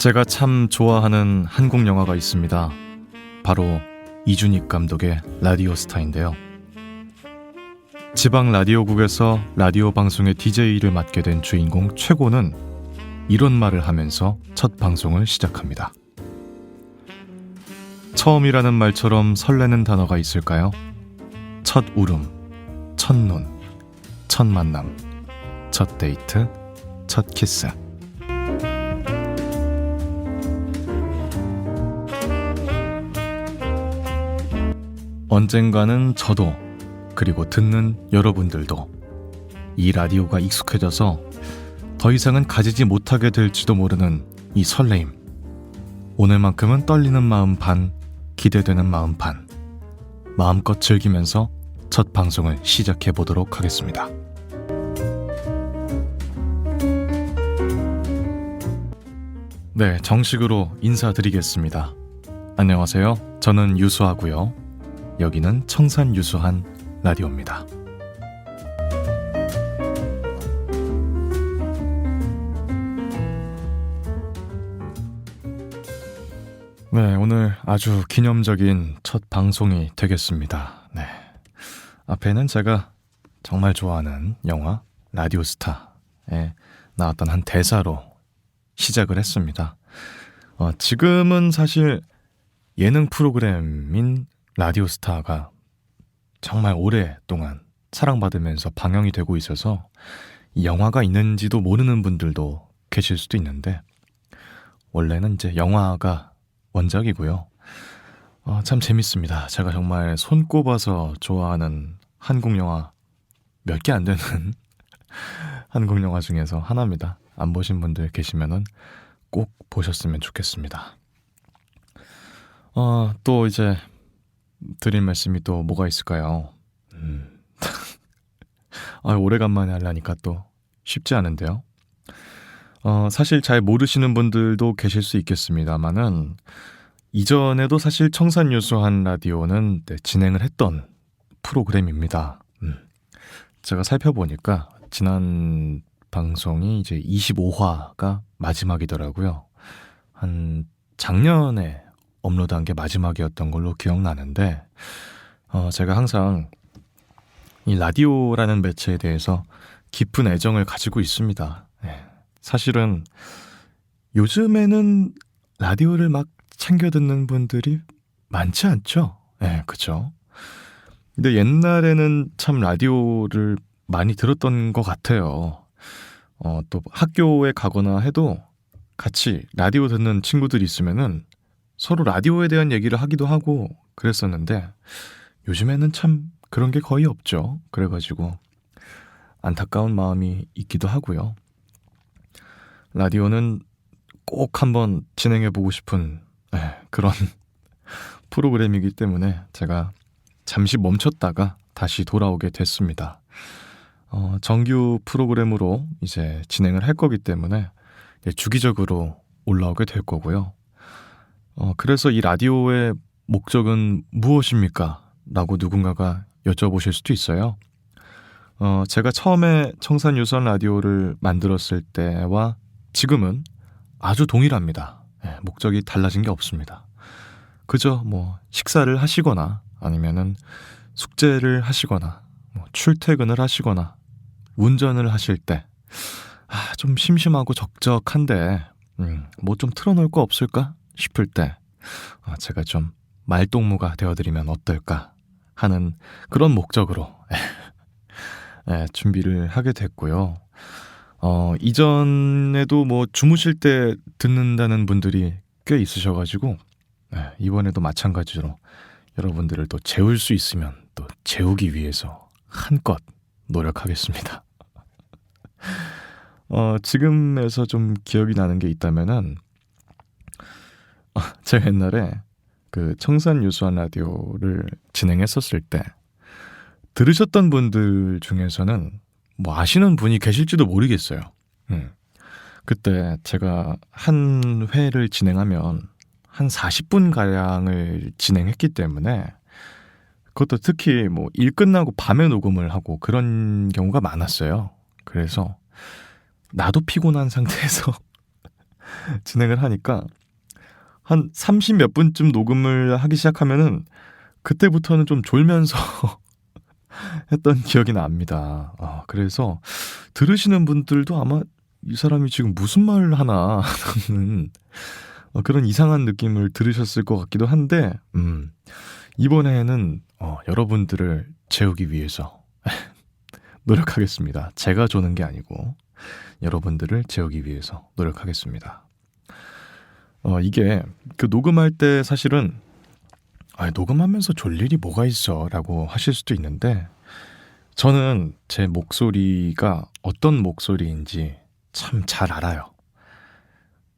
제가 참 좋아하는 한국 영화가 있습니다. 바로 이준익 감독의 라디오스타인데요. 지방 라디오국에서 라디오 방송의 DJ를 맡게 된 주인공 최고는 이런 말을 하면서 첫 방송을 시작합니다. 처음이라는 말처럼 설레는 단어가 있을까요? 첫 울음, 첫눈, 첫 만남, 첫 데이트, 첫 키스. 언젠가는 저도, 그리고 듣는 여러분들도 이 라디오가 익숙해져서 더 이상은 가지지 못하게 될지도 모르는 이 설레임. 오늘만큼은 떨리는 마음 반, 기대되는 마음 반. 마음껏 즐기면서 첫 방송을 시작해 보도록 하겠습니다. 네, 정식으로 인사드리겠습니다. 안녕하세요. 저는 유수하고요. 여기는 청산 유수한 라디오입니다. 네, 오늘 아주 기념적인 첫 방송이 되겠습니다. 네, 앞에는 제가 정말 좋아하는 영화 라디오스타에 나왔던 한 대사로 시작을 했습니다. 지금은 사실 예능 프로그램인 라디오스타가 정말 오랫동안 사랑받으면서 방영이 되고 있어서 이 영화가 있는지도 모르는 분들도 계실 수도 있는데, 원래는 이제 영화가 원작이고요. 참 재밌습니다. 제가 정말 손꼽아서 좋아하는 한국 영화 몇 개 안 되는 한국 영화 중에서 하나입니다. 안 보신 분들 계시면은 꼭 보셨으면 좋겠습니다. 또 이제 드릴 말씀이 또 뭐가 있을까요? 오래간만에 하려니까 또 쉽지 않은데요. 사실 잘 모르시는 분들도 계실 수 있겠습니다만은, 이전에도 사실 청산유수한 라디오는 진행을 했던 프로그램입니다. 제가 살펴보니까 지난 방송이 이제 25화가 마지막이더라고요. 한 작년에 업로드한 게 마지막이었던 걸로 기억나는데, 제가 항상 이 라디오라는 매체에 대해서 깊은 애정을 가지고 있습니다. 네. 사실은 요즘에는 라디오를 막 챙겨 듣는 분들이 많지 않죠? 네, 그쵸? 근데 옛날에는 참 라디오를 많이 들었던 것 같아요. 또 학교에 가거나 해도 같이 라디오 듣는 친구들이 있으면은 서로 라디오에 대한 얘기를 하기도 하고 그랬었는데, 요즘에는 참 그런 게 거의 없죠. 그래가지고 안타까운 마음이 있기도 하고요. 라디오는 꼭 한번 진행해보고 싶은 그런 프로그램이기 때문에 제가 잠시 멈췄다가 다시 돌아오게 됐습니다. 정규 프로그램으로 이제 진행을 할 거기 때문에 주기적으로 올라오게 될 거고요. 그래서 이 라디오의 목적은 무엇입니까? 라고 누군가가 여쭤보실 수도 있어요. 제가 처음에 청산유선 라디오를 만들었을 때와 지금은 아주 동일합니다. 목적이 달라진 게 없습니다. 그저 식사를 하시거나 아니면은 숙제를 하시거나 출퇴근을 하시거나 운전을 하실 때 좀 심심하고 적적한데 좀 틀어놓을 거 없을까 싶을 때 제가 좀 말동무가 되어드리면 어떨까 하는 그런 목적으로 준비를 하게 됐고요. 이전에도 주무실 때 듣는다는 분들이 꽤 있으셔가지고 이번에도 마찬가지로 여러분들을 또 재울 수 있으면 또 재우기 위해서 한껏 노력하겠습니다. 지금에서 좀 기억이 나는 게 있다면은, 제가 옛날에 그 청산유수한 라디오를 진행했었을 때 들으셨던 분들 중에서는 아시는 분이 계실지도 모르겠어요. 그때 제가 한 회를 진행하면 한 40분가량을 진행했기 때문에, 그것도 특히 일 끝나고 밤에 녹음을 하고 그런 경우가 많았어요. 그래서 나도 피곤한 상태에서 진행을 하니까 한 30 몇 분쯤 녹음을 하기 시작하면은 그때부터는 좀 졸면서 했던 기억이 납니다. 그래서 들으시는 분들도 아마 이 사람이 지금 무슨 말을 하나 하는 그런 이상한 느낌을 들으셨을 것 같기도 한데 이번에는 여러분들을 재우기 위해서 노력하겠습니다. 제가 조는 게 아니고 여러분들을 재우기 위해서 노력하겠습니다. 이게 그 녹음할 때 사실은 녹음하면서 졸 일이 뭐가 있어 라고 하실 수도 있는데 저는 제 목소리가 어떤 목소리인지 참 잘 알아요.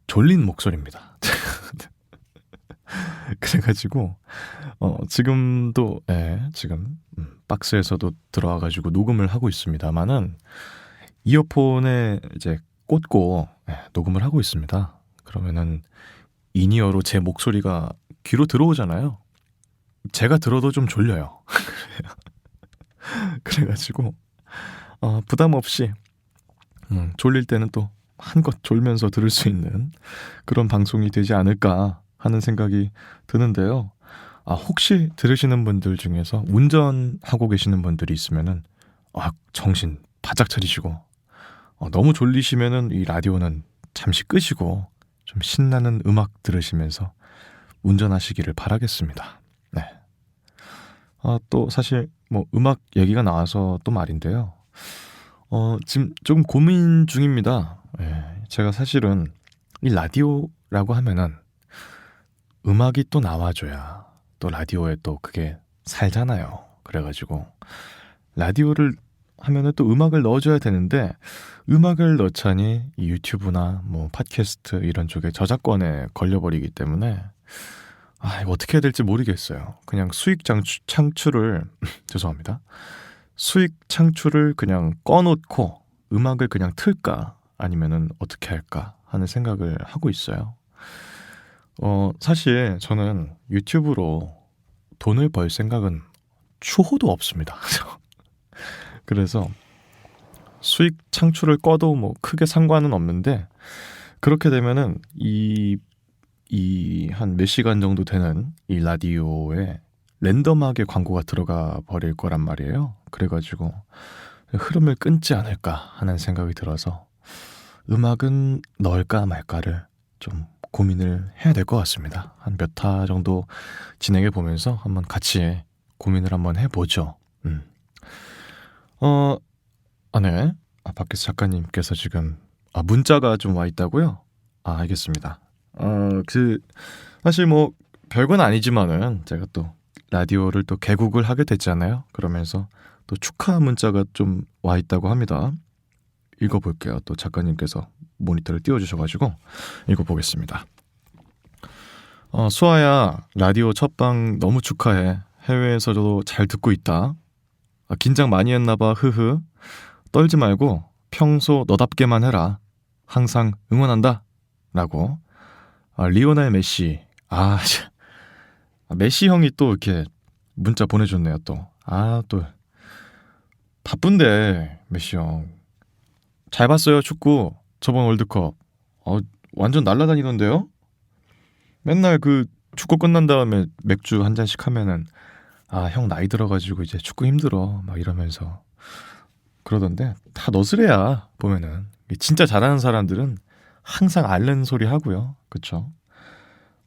졸린 목소리입니다. 그래가지고 지금도 지금 박스에서도 들어와가지고 녹음을 하고 있습니다만은 이어폰에 이제 꽂고 녹음을 하고 있습니다. 그러면은 인이어로 제 목소리가 귀로 들어오잖아요. 제가 들어도 좀 졸려요. 그래가지고 부담 없이 졸릴 때는 또 한껏 졸면서 들을 수 있는 그런 방송이 되지 않을까 하는 생각이 드는데요. 혹시 들으시는 분들 중에서 운전하고 계시는 분들이 있으면은 정신 바짝 차리시고 너무 졸리시면은 이 라디오는 잠시 끄시고 좀 신나는 음악 들으시면서 운전하시기를 바라겠습니다. 네. 또 사실 뭐 음악 얘기가 나와서 또 말인데요. 지금 조금 고민 중입니다. 제가 사실은 이 라디오라고 하면은 음악이 또 나와줘야 또 라디오에 또 그게 살잖아요. 그래가지고 라디오를 하면은 또 음악을 넣어줘야 되는데 음악을 넣자니 이 유튜브나 뭐 팟캐스트 이런 쪽에 저작권에 걸려버리기 때문에 이거 어떻게 해야 될지 모르겠어요. 그냥 수익 창출을 죄송합니다. 수익 창출을 그냥 꺼놓고 음악을 그냥 틀까 아니면은 어떻게 할까 하는 생각을 하고 있어요. 사실 저는 유튜브로 돈을 벌 생각은 추호도 없습니다. 그래서 수익 창출을 꺼도 뭐 크게 상관은 없는데 그렇게 되면은 이 한 몇 시간 정도 되는 이 라디오에 랜덤하게 광고가 들어가 버릴 거란 말이에요. 그래가지고 흐름을 끊지 않을까 하는 생각이 들어서 음악은 넣을까 말까를 좀 고민을 해야 될 것 같습니다. 한 몇 화 정도 진행해 보면서 한번 같이 고민을 한번 해보죠. 네. 밖에서 작가님께서 지금 문자가 좀 와 있다고요? 알겠습니다. 사실 뭐 별건 아니지만은 제가 또 라디오를 또 개국을 하게 됐잖아요. 그러면서 또 축하 문자가 좀 와 있다고 합니다. 읽어볼게요. 또 작가님께서 모니터를 띄워주셔가지고 읽어보겠습니다. 수아야, 라디오 첫방 너무 축하해. 해외에서도 잘 듣고 있다. 긴장 많이 했나봐. 흐흐. 떨지 말고 평소 너답게만 해라. 항상 응원한다. 라고. 리오넬 메시. 메시 형이 또 이렇게 문자 보내줬네요. 또 바쁜데 메시 형 잘 봤어요. 축구 저번 월드컵 완전 날라다니던데요. 맨날 그 축구 끝난 다음에 맥주 한 잔씩 하면은 형 나이 들어가지고 이제 축구 힘들어 막 이러면서 그러던데 다 너스레야. 보면은 진짜 잘하는 사람들은 항상 앓는 소리 하고요. 그쵸?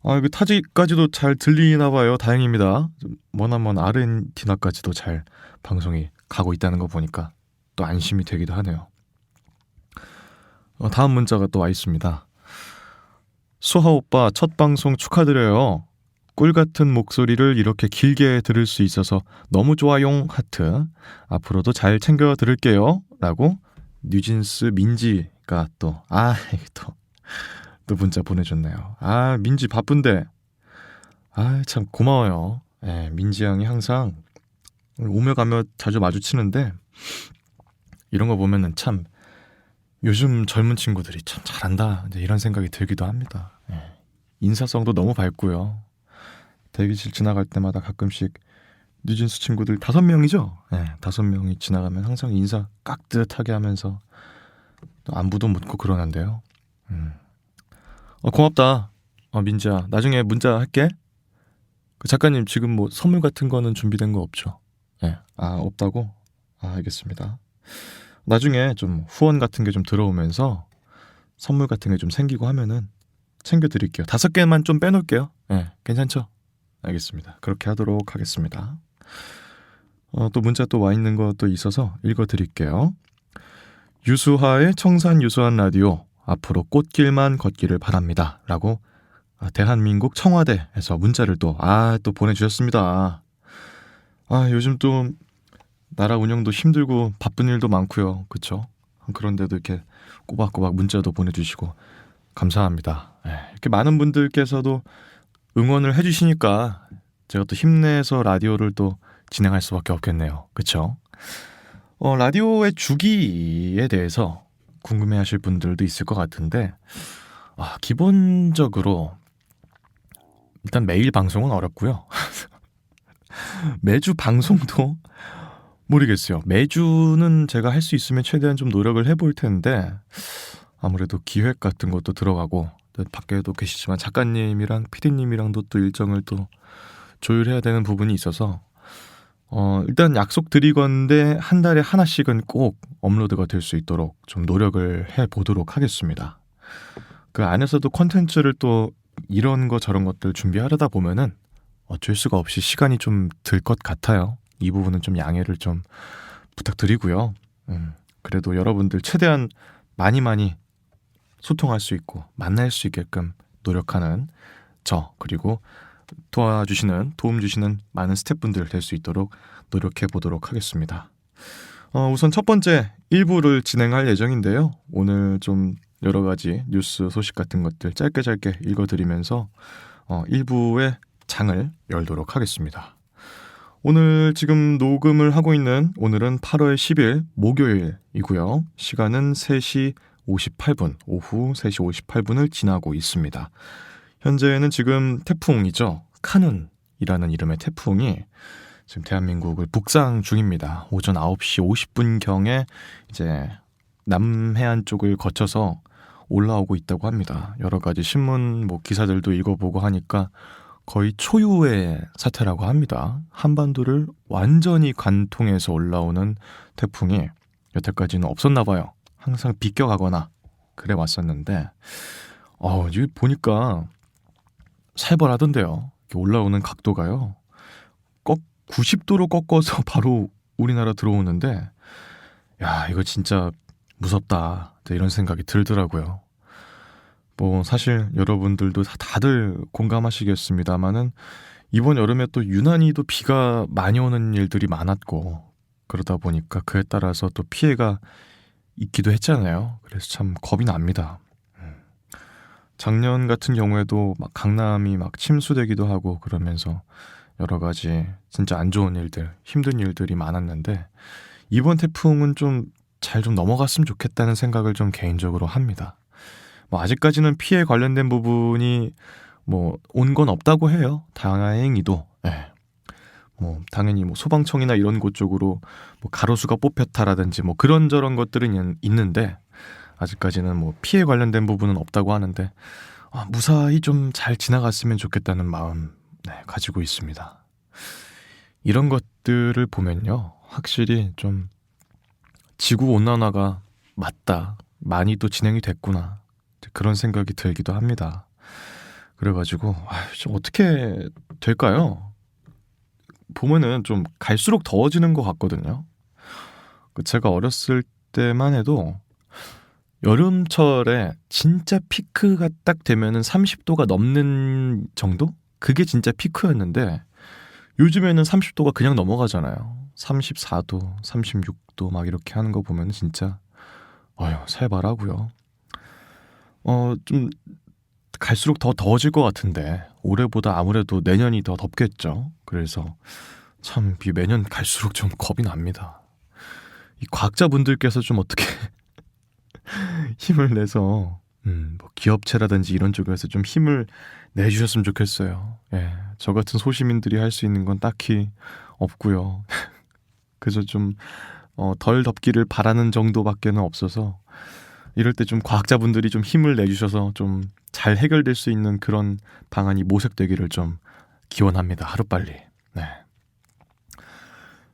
그 타지까지도 잘 들리나 봐요. 다행입니다. 머나먼 아르헨티나까지도 잘 방송이 가고 있다는 거 보니까 또 안심이 되기도 하네요. 다음 문자가 또 와 있습니다. 수하 오빠 첫 방송 축하드려요. 꿀 같은 목소리를 이렇게 길게 들을 수 있어서 너무 좋아용 하트. 앞으로도 잘 챙겨 들을게요. 라고 뉴진스 민지가 또 문자 보내줬네요. 민지 바쁜데 참 고마워요. 민지 양이 항상 오며 가며 자주 마주치는데 이런 거 보면은 참 요즘 젊은 친구들이 참 잘한다 이런 생각이 들기도 합니다. 인사성도 너무 밝고요. 대기실 지나갈 때마다 가끔씩 뉴진스 친구들 5명이죠? 5명이 지나가면 항상 인사 깍듯하게 하면서 또 안부도 묻고 그러는데요. 고맙다. 민지야. 나중에 문자 할게. 그 작가님 지금 뭐 선물 같은 거는 준비된 거 없죠? 네. 없다고? 알겠습니다. 나중에 좀 후원 같은 게 좀 들어오면서 선물 같은 게 좀 생기고 하면은 챙겨드릴게요. 5개만 좀 빼놓을게요. 네, 괜찮죠? 알겠습니다. 그렇게 하도록 하겠습니다. 또 문자 또 와 있는 것도 있어서 읽어드릴게요. 유수하의 청산 유수한 라디오 앞으로 꽃길만 걷기를 바랍니다. 라고 대한민국 청와대에서 문자를 또 보내주셨습니다. 요즘 또 나라 운영도 힘들고 바쁜 일도 많고요. 그쵸? 그런데도 이렇게 꼬박꼬박 문자도 보내주시고 감사합니다. 이렇게 많은 분들께서도 응원을 해주시니까 제가 또 힘내서 라디오를 또 진행할 수밖에 없겠네요. 그쵸? 라디오의 주기에 대해서 궁금해하실 분들도 있을 것 같은데 기본적으로 일단 매일 방송은 어렵고요. 매주 방송도 모르겠어요. 매주는 제가 할 수 있으면 최대한 좀 노력을 해볼 텐데 아무래도 기획 같은 것도 들어가고 밖에도 계시지만 작가님이랑 PD님이랑도 또 일정을 또 조율해야 되는 부분이 있어서 일단 약속드리건대 한 달에 하나씩은 꼭 업로드가 될 수 있도록 좀 노력을 해보도록 하겠습니다. 그 안에서도 콘텐츠를 또 이런 거 저런 것들 준비하려다 보면은 어쩔 수가 없이 시간이 좀 들 것 같아요. 이 부분은 좀 양해를 좀 부탁드리고요. 그래도 여러분들 최대한 많이 소통할 수 있고 만날 수 있게끔 노력하는 그리고 도움 주시는 많은 스태프분들 될 수 있도록 노력해 보도록 하겠습니다. 우선 첫 번째 1부를 진행할 예정인데요. 오늘 좀 여러 가지 뉴스 소식 같은 것들 짧게 읽어드리면서 1부의 장을 열도록 하겠습니다. 오늘 지금 녹음을 하고 있는 오늘은 8월 10일 목요일이고요. 시간은 3시 58분, 오후 3시 58분을 지나고 있습니다. 현재는 지금 태풍이죠. 카눈이라는 이름의 태풍이 지금 대한민국을 북상 중입니다. 오전 9시 50분경에 이제 남해안 쪽을 거쳐서 올라오고 있다고 합니다. 여러 가지 신문 기사들도 읽어보고 하니까 거의 초유의 사태라고 합니다. 한반도를 완전히 관통해서 올라오는 태풍이 여태까지는 없었나 봐요. 항상 비껴가거나 그래 왔었는데 이거 보니까 살벌하던데요. 올라오는 각도가요. 90도로 꺾어서 바로 우리나라 들어오는데 이거 진짜 무섭다 이런 생각이 들더라고요. 사실 여러분들도 다들 공감하시겠습니다만은 이번 여름에 또 유난히 또 비가 많이 오는 일들이 많았고 그러다 보니까 그에 따라서 또 피해가 있기도 했잖아요. 그래서 참 겁이 납니다. 작년 같은 경우에도 강남이 침수되기도 하고 그러면서 여러 가지 진짜 안 좋은 일들, 힘든 일들이 많았는데 이번 태풍은 좀 잘 좀 넘어갔으면 좋겠다는 생각을 좀 개인적으로 합니다. 아직까지는 피해 관련된 부분이 온 건 없다고 해요. 다행히도. 당연히 소방청이나 이런 곳 쪽으로 가로수가 뽑혔다라든지 그런저런 것들은 있는데 아직까지는 피해 관련된 부분은 없다고 하는데 무사히 좀 잘 지나갔으면 좋겠다는 마음 가지고 있습니다. 이런 것들을 보면요. 확실히 좀 지구온난화가 맞다. 많이 또 진행이 됐구나. 그런 생각이 들기도 합니다. 그래가지고 좀 어떻게 될까요? 보면은 좀 갈수록 더워지는 것 같거든요. 제가 어렸을 때만 해도 여름철에 진짜 피크가 딱 되면은 30도가 넘는 정도? 그게 진짜 피크였는데 요즘에는 30도가 그냥 넘어가잖아요. 34도, 36도 막 이렇게 하는 거 보면 진짜 살벌하고요. 좀 갈수록 더 더워질 것 같은데 올해보다 아무래도 내년이 더 덥겠죠. 그래서 참 매년 갈수록 좀 겁이 납니다. 이 과학자분들께서 좀 어떻게 힘을 내서 기업체라든지 이런 쪽에서 좀 힘을 내주셨으면 좋겠어요. 저 같은 소시민들이 할 수 있는 건 딱히 없고요. 그래서 좀 덜 덥기를 바라는 정도밖에는 없어서 이럴 때 좀 과학자분들이 좀 힘을 내주셔서 좀 잘 해결될 수 있는 그런 방안이 모색되기를 좀 기원합니다. 하루빨리. 네.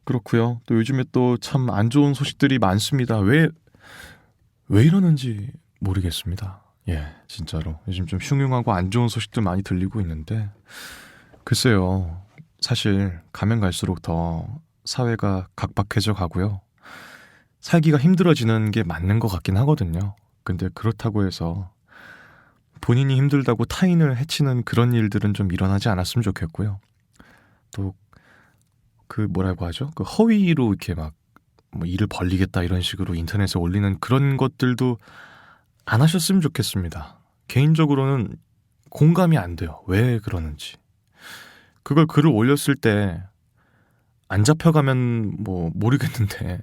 그렇고요. 또 요즘에 또 참 안 좋은 소식들이 많습니다. 왜 이러는지 모르겠습니다. 예, 진짜로. 요즘 좀 흉흉하고 안 좋은 소식들 많이 들리고 있는데, 글쎄요. 사실 가면 갈수록 더 사회가 각박해져 가고요. 살기가 힘들어지는 게 맞는 것 같긴 하거든요. 근데 그렇다고 해서 본인이 힘들다고 타인을 해치는 그런 일들은 좀 일어나지 않았으면 좋겠고요. 또 그 뭐라고 하죠? 그 허위로 이렇게 막 뭐 일을 벌리겠다 이런 식으로 인터넷에 올리는 그런 것들도 안 하셨으면 좋겠습니다. 개인적으로는 공감이 안 돼요. 왜 그러는지. 그걸 글을 올렸을 때 안 잡혀가면 뭐 모르겠는데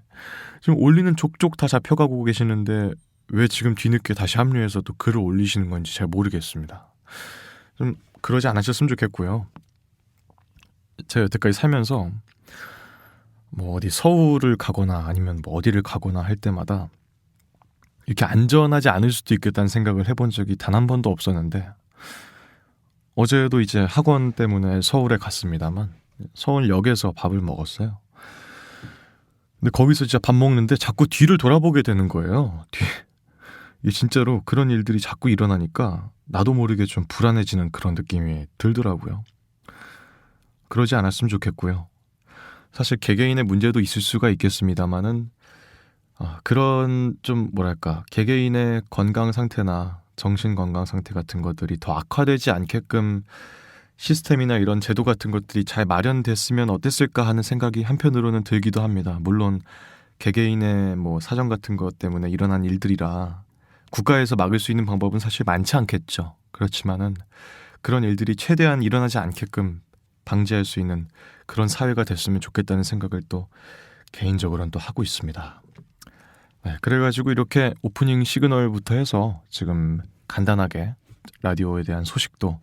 지금 올리는 족족 다 잡혀가고 계시는데 왜 지금 뒤늦게 다시 합류해서 또 글을 올리시는 건지 잘 모르겠습니다. 좀 그러지 않으셨으면 좋겠고요. 제가 여태까지 살면서 뭐 어디 서울을 가거나 아니면 뭐 어디를 가거나 할 때마다 이렇게 안전하지 않을 수도 있겠다는 생각을 해본 적이 단 한 번도 없었는데, 어제도 이제 학원 때문에 서울에 갔습니다만 서울역에서 밥을 먹었어요. 근데 거기서 진짜 밥 먹는데 자꾸 뒤를 돌아보게 되는 거예요. 이게 진짜로 그런 일들이 자꾸 일어나니까 나도 모르게 좀 불안해지는 그런 느낌이 들더라고요. 그러지 않았으면 좋겠고요. 사실 개개인의 문제도 있을 수가 있겠습니다만은 그런 좀 뭐랄까 개개인의 건강 상태나 정신 건강 상태 같은 것들이 더 악화되지 않게끔 시스템이나 이런 제도 같은 것들이 잘 마련됐으면 어땠을까 하는 생각이 한편으로는 들기도 합니다. 물론 개개인의 뭐 사정 같은 것 때문에 일어난 일들이라 국가에서 막을 수 있는 방법은 사실 많지 않겠죠. 그렇지만은 그런 일들이 최대한 일어나지 않게끔 방지할 수 있는 그런 사회가 됐으면 좋겠다는 생각을 또 개인적으로는 또 하고 있습니다. 네, 그래가지고 이렇게 오프닝 시그널부터 해서 지금 간단하게 라디오에 대한 소식도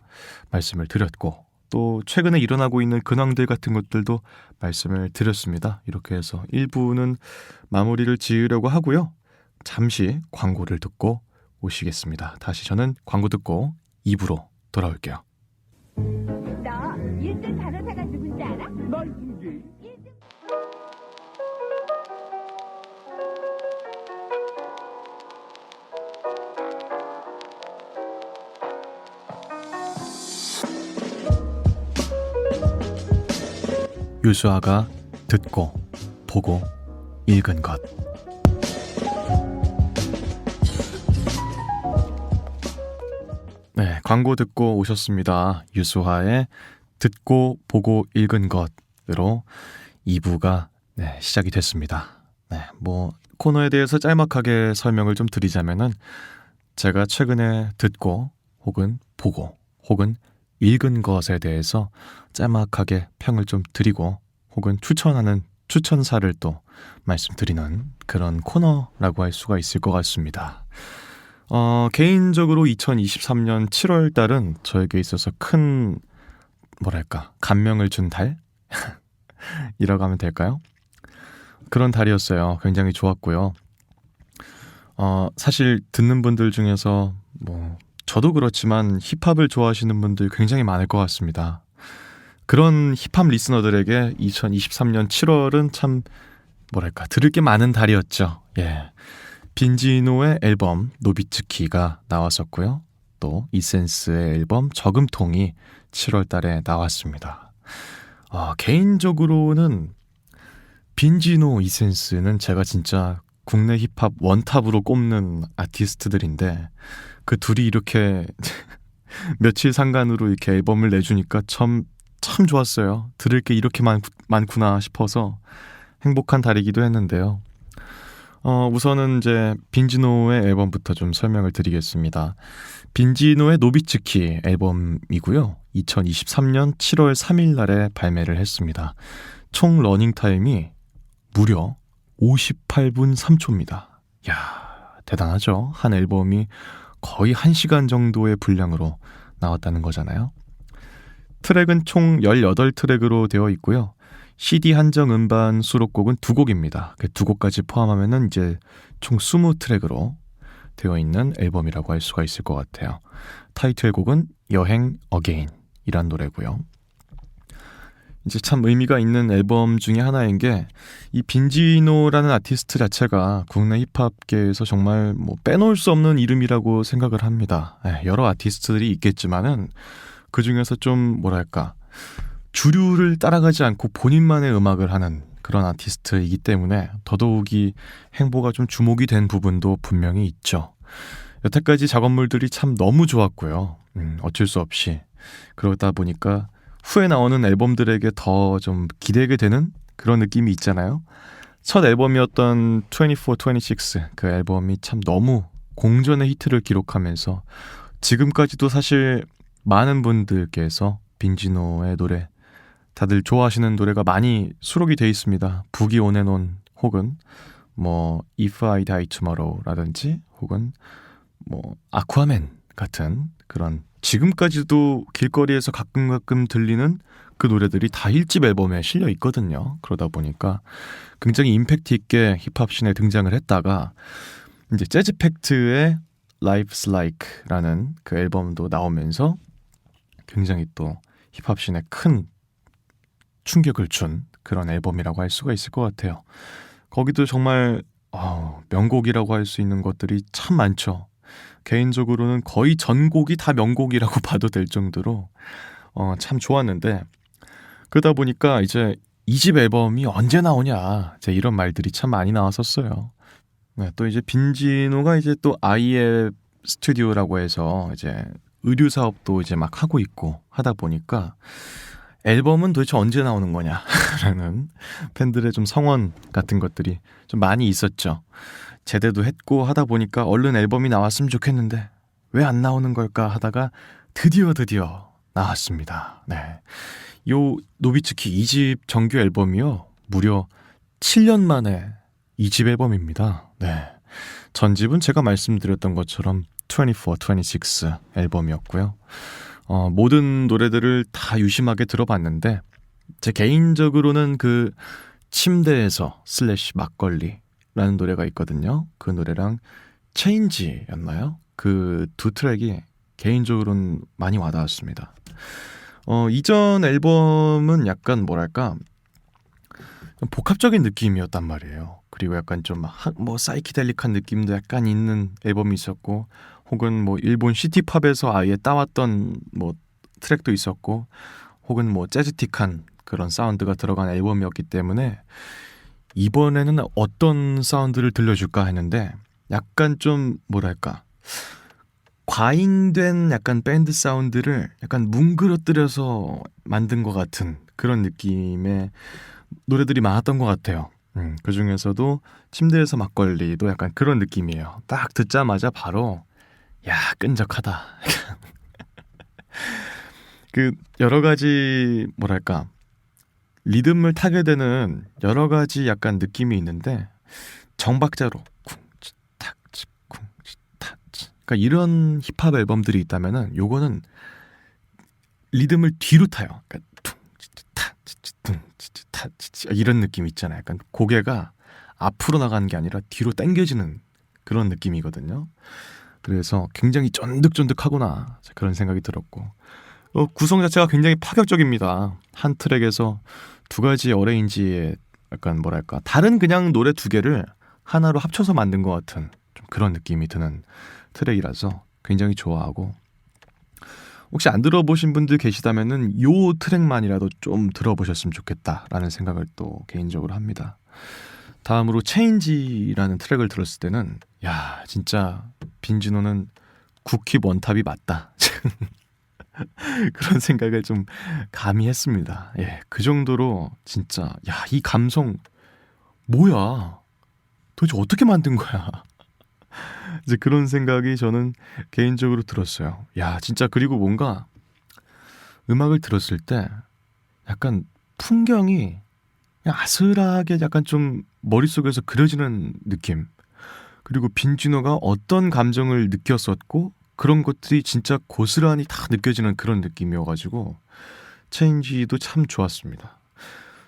말씀을 드렸고, 또 최근에 일어나고 있는 근황들 같은 것들도 말씀을 드렸습니다. 이렇게 해서 1부는 마무리를 지으려고 하고요. 잠시 광고를 듣고 오시겠습니다. 다시 저는 광고 듣고 2부로 돌아올게요. 너 1등 간호사가 누군지 알아? 말씀지. 유수아가 듣고 보고 읽은 것. 네, 광고 듣고 오셨습니다. 유수아의 듣고 보고 읽은 것으로 2부가 시작이 됐습니다. 네, 뭐 코너에 대해서 짤막하게 설명을 좀 드리자면은, 제가 최근에 듣고 혹은 보고 혹은 읽은 것에 대해서 짤막하게 평을 좀 드리고 혹은 추천하는 추천사를 또 말씀드리는 그런 코너라고 할 수가 있을 것 같습니다. 개인적으로 2023년 7월 달은 저에게 있어서 큰 뭐랄까 감명을 준 달? 이라고 하면 될까요? 그런 달이었어요. 굉장히 좋았고요. 사실 듣는 분들 중에서 뭐 저도 그렇지만 힙합을 좋아하시는 분들 굉장히 많을 것 같습니다. 그런 힙합 리스너들에게 2023년 7월은 참 뭐랄까 들을 게 많은 달이었죠. 예, 빈지노의 앨범 노비츠키가 나왔었고요. 또 이센스의 앨범 저금통이 7월 달에 나왔습니다. 개인적으로는 빈지노, 이센스는 제가 진짜 국내 힙합 원탑으로 꼽는 아티스트들인데, 그 둘이 이렇게 며칠 상간으로 이렇게 앨범을 내주니까 참 좋았어요. 들을 게 이렇게 많구나 싶어서 행복한 달이기도 했는데요. 우선은 이제 빈지노의 앨범부터 좀 설명을 드리겠습니다. 빈지노의 노비츠키 앨범이고요. 2023년 7월 3일 날에 발매를 했습니다. 총 러닝타임이 무려 58분 3초입니다. 이야, 대단하죠? 한 앨범이 거의 1시간 정도의 분량으로 나왔다는 거잖아요. 트랙은 총 18트랙으로 되어 있고요. CD 한정 음반 수록곡은 2곡입니다. 그 2곡까지 포함하면은 이제 총 20트랙으로 되어 있는 앨범이라고 할 수가 있을 것 같아요. 타이틀곡은 여행 어게인이란 노래고요. 이제 참 의미가 있는 앨범 중에 하나인 게 이 빈지노라는 아티스트 자체가 국내 힙합계에서 정말 뭐 빼놓을 수 없는 이름이라고 생각을 합니다. 여러 아티스트들이 있겠지만은 그 중에서 좀 뭐랄까 주류를 따라가지 않고 본인만의 음악을 하는 그런 아티스트이기 때문에 더더욱이 행보가 좀 주목이 된 부분도 분명히 있죠. 여태까지 작업물들이 참 너무 좋았고요. 어쩔 수 없이 그러다 보니까 후에 나오는 앨범들에게 더 좀 기대게 되는 그런 느낌이 있잖아요. 첫 앨범이었던 24, 26 그 앨범이 참 너무 공전의 히트를 기록하면서 지금까지도 사실 많은 분들께서 빈지노의 노래 다들 좋아하시는 노래가 많이 수록이 돼 있습니다. 부기 온앤온 혹은 뭐 If I Die Tomorrow라든지 혹은 뭐 아쿠아맨 같은 그런 지금까지도 길거리에서 가끔 들리는 그 노래들이 다 1집 앨범에 실려 있거든요. 그러다 보니까 굉장히 임팩트 있게 힙합씬에 등장을 했다가 이제 재즈 팩트의 Life's Like라는 그 앨범도 나오면서 굉장히 또 힙합씬에 큰 충격을 준 그런 앨범이라고 할 수가 있을 것 같아요. 거기도 정말 명곡이라고 할 수 있는 것들이 참 많죠. 개인적으로는 거의 전곡이 다 명곡이라고 봐도 될 정도로 참 좋았는데 그러다 보니까 이제 2집 앨범이 언제 나오냐 이제 이런 말들이 참 많이 나왔었어요. 네, 또 이제 빈지노가 이제 또 아이의 스튜디오라고 해서 이제 의류 사업도 이제 막 하고 있고 하다 보니까 앨범은 도대체 언제 나오는 거냐라는 팬들의 좀 성원 같은 것들이 좀 많이 있었죠. 제대도 했고 하다 보니까 얼른 앨범이 나왔으면 좋겠는데 왜 안 나오는 걸까 하다가 드디어 나왔습니다. 네, 요 노비츠키 2집 정규 앨범이요 무려 7년 만에 2집 앨범입니다. 네, 전집은 제가 말씀드렸던 것처럼 24, 26 앨범이었고요. 모든 노래들을 다 유심하게 들어봤는데 제 개인적으로는 그 침대에서 슬래시 막걸리라는 노래가 있거든요. 그 노래랑 체인지였나요? 그 두 트랙이 개인적으로는 많이 와닿았습니다. 이전 앨범은 약간 뭐랄까 좀 복합적인 느낌이었단 말이에요. 그리고 약간 좀 뭐 사이키델릭한 느낌도 약간 있는 앨범이 있었고 혹은 뭐 일본 시티팝에서 아예 따왔던 뭐 트랙도 있었고 혹은 뭐 재즈틱한 그런 사운드가 들어간 앨범이었기 때문에 이번에는 어떤 사운드를 들려줄까 했는데 약간 좀 뭐랄까 과잉된 약간 밴드 사운드를 약간 뭉그러뜨려서 만든 것 같은 그런 느낌의 노래들이 많았던 것 같아요. 그 중에서도 침대에서 막걸리도 약간 그런 느낌이에요. 딱 듣자마자 바로 야 끈적하다. 그 여러 가지 뭐랄까 리듬을 타게 되는 여러 가지 약간 느낌이 있는데 정박자로 쿵치탁치 쿵치탁치 그러니까 이런 힙합 앨범들이 있다면은 요거는 리듬을 뒤로 타요. 그러니까 퉁치탁치 이런 느낌 있잖아요. 약간 고개가 앞으로 나가는 게 아니라 뒤로 당겨지는 그런 느낌이거든요. 그래서 굉장히 쫀득쫀득하구나 그런 생각이 들었고 구성 자체가 굉장히 파격적입니다. 한 트랙에서 두 가지 어레인지의 약간 뭐랄까 다른 그냥 노래 두 개를 하나로 합쳐서 만든 것 같은 좀 그런 느낌이 드는 트랙이라서 굉장히 좋아하고 혹시 안 들어보신 분들 계시다면은 요 트랙만이라도 좀 들어보셨으면 좋겠다라는 생각을 또 개인적으로 합니다. 다음으로 체인지라는 트랙을 들었을 때는 야 진짜 빈지노는 국힙 원탑이 맞다 그런 생각을 좀 감히 했습니다. 예, 그 정도로 진짜 야 이 감성 뭐야 도대체 어떻게 만든 거야 이제 그런 생각이 저는 개인적으로 들었어요. 야 진짜 그리고 뭔가 음악을 들었을 때 약간 풍경이 그냥 아슬하게 약간 좀 머릿속에서 그려지는 느낌 그리고 빈지노가 어떤 감정을 느꼈었고 그런 것들이 진짜 고스란히 다 느껴지는 그런 느낌이어가지고 체인지도 참 좋았습니다.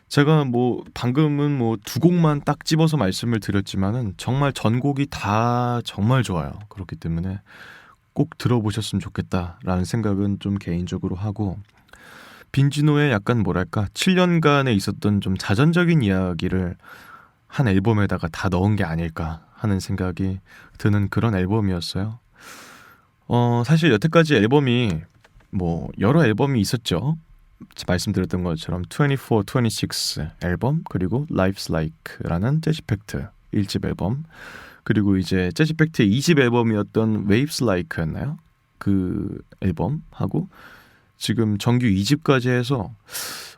제가 뭐 방금은 뭐 두 곡만 딱 집어서 말씀을 드렸지만은 정말 전곡이 다 정말 좋아요. 그렇기 때문에 꼭 들어보셨으면 좋겠다라는 생각은 좀 개인적으로 하고, 빈지노의 약간 뭐랄까 7년간에 있었던 좀 자전적인 이야기를 한 앨범에다가 다 넣은 게 아닐까 하는 생각이 드는 그런 앨범이었어요. 사실 여태까지 앨범이 뭐 여러 앨범이 있었죠. 말씀드렸던 것처럼 24, 26 앨범, 그리고 Life's Like라는 재즈팩트 1집 앨범, 그리고 이제 재즈팩트의 2집 앨범이었던 Waves Like였나요? 그 앨범하고 지금 정규 2집까지 해서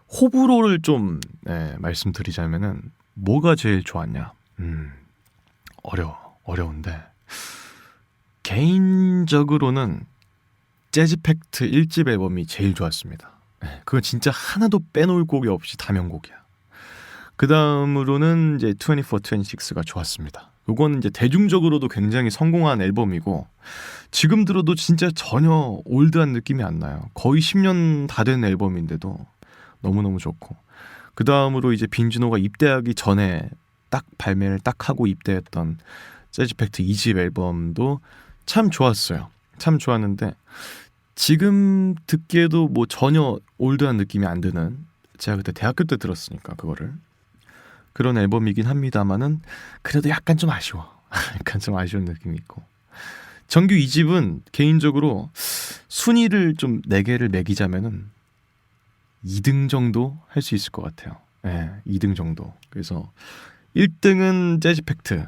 호불호를 좀 말씀드리자면은 뭐가 제일 좋았냐? 어려운데 개인적으로는 재즈팩트 1집 앨범이 제일 좋았습니다. 그건 진짜 하나도 빼놓을 곡이 없이 다명곡이야. 그 다음으로는 이제 24, 26가 좋았습니다. 이건 이제 대중적으로도 굉장히 성공한 앨범이고 지금 들어도 진짜 전혀 올드한 느낌이 안 나요. 거의 10년 다 된 앨범인데도 너무너무 좋고, 그 다음으로 이제 빈지노가 입대하기 전에 딱 발매를 딱 하고 입대했던 재즈팩트 2집 앨범도 참 좋았어요. 참 좋았는데 지금 듣기에도 뭐 전혀 올드한 느낌이 안 드는, 제가 그때 대학교 때 들었으니까 그거를, 그런 앨범이긴 합니다만은 그래도 약간 좀 아쉬워. 약간 좀 아쉬운 느낌이 있고, 정규 2집은 개인적으로 순위를 좀 4개를 매기자면은 2등 정도 할 수 있을 것 같아요. 2등 정도. 그래서 1등은 재즈팩트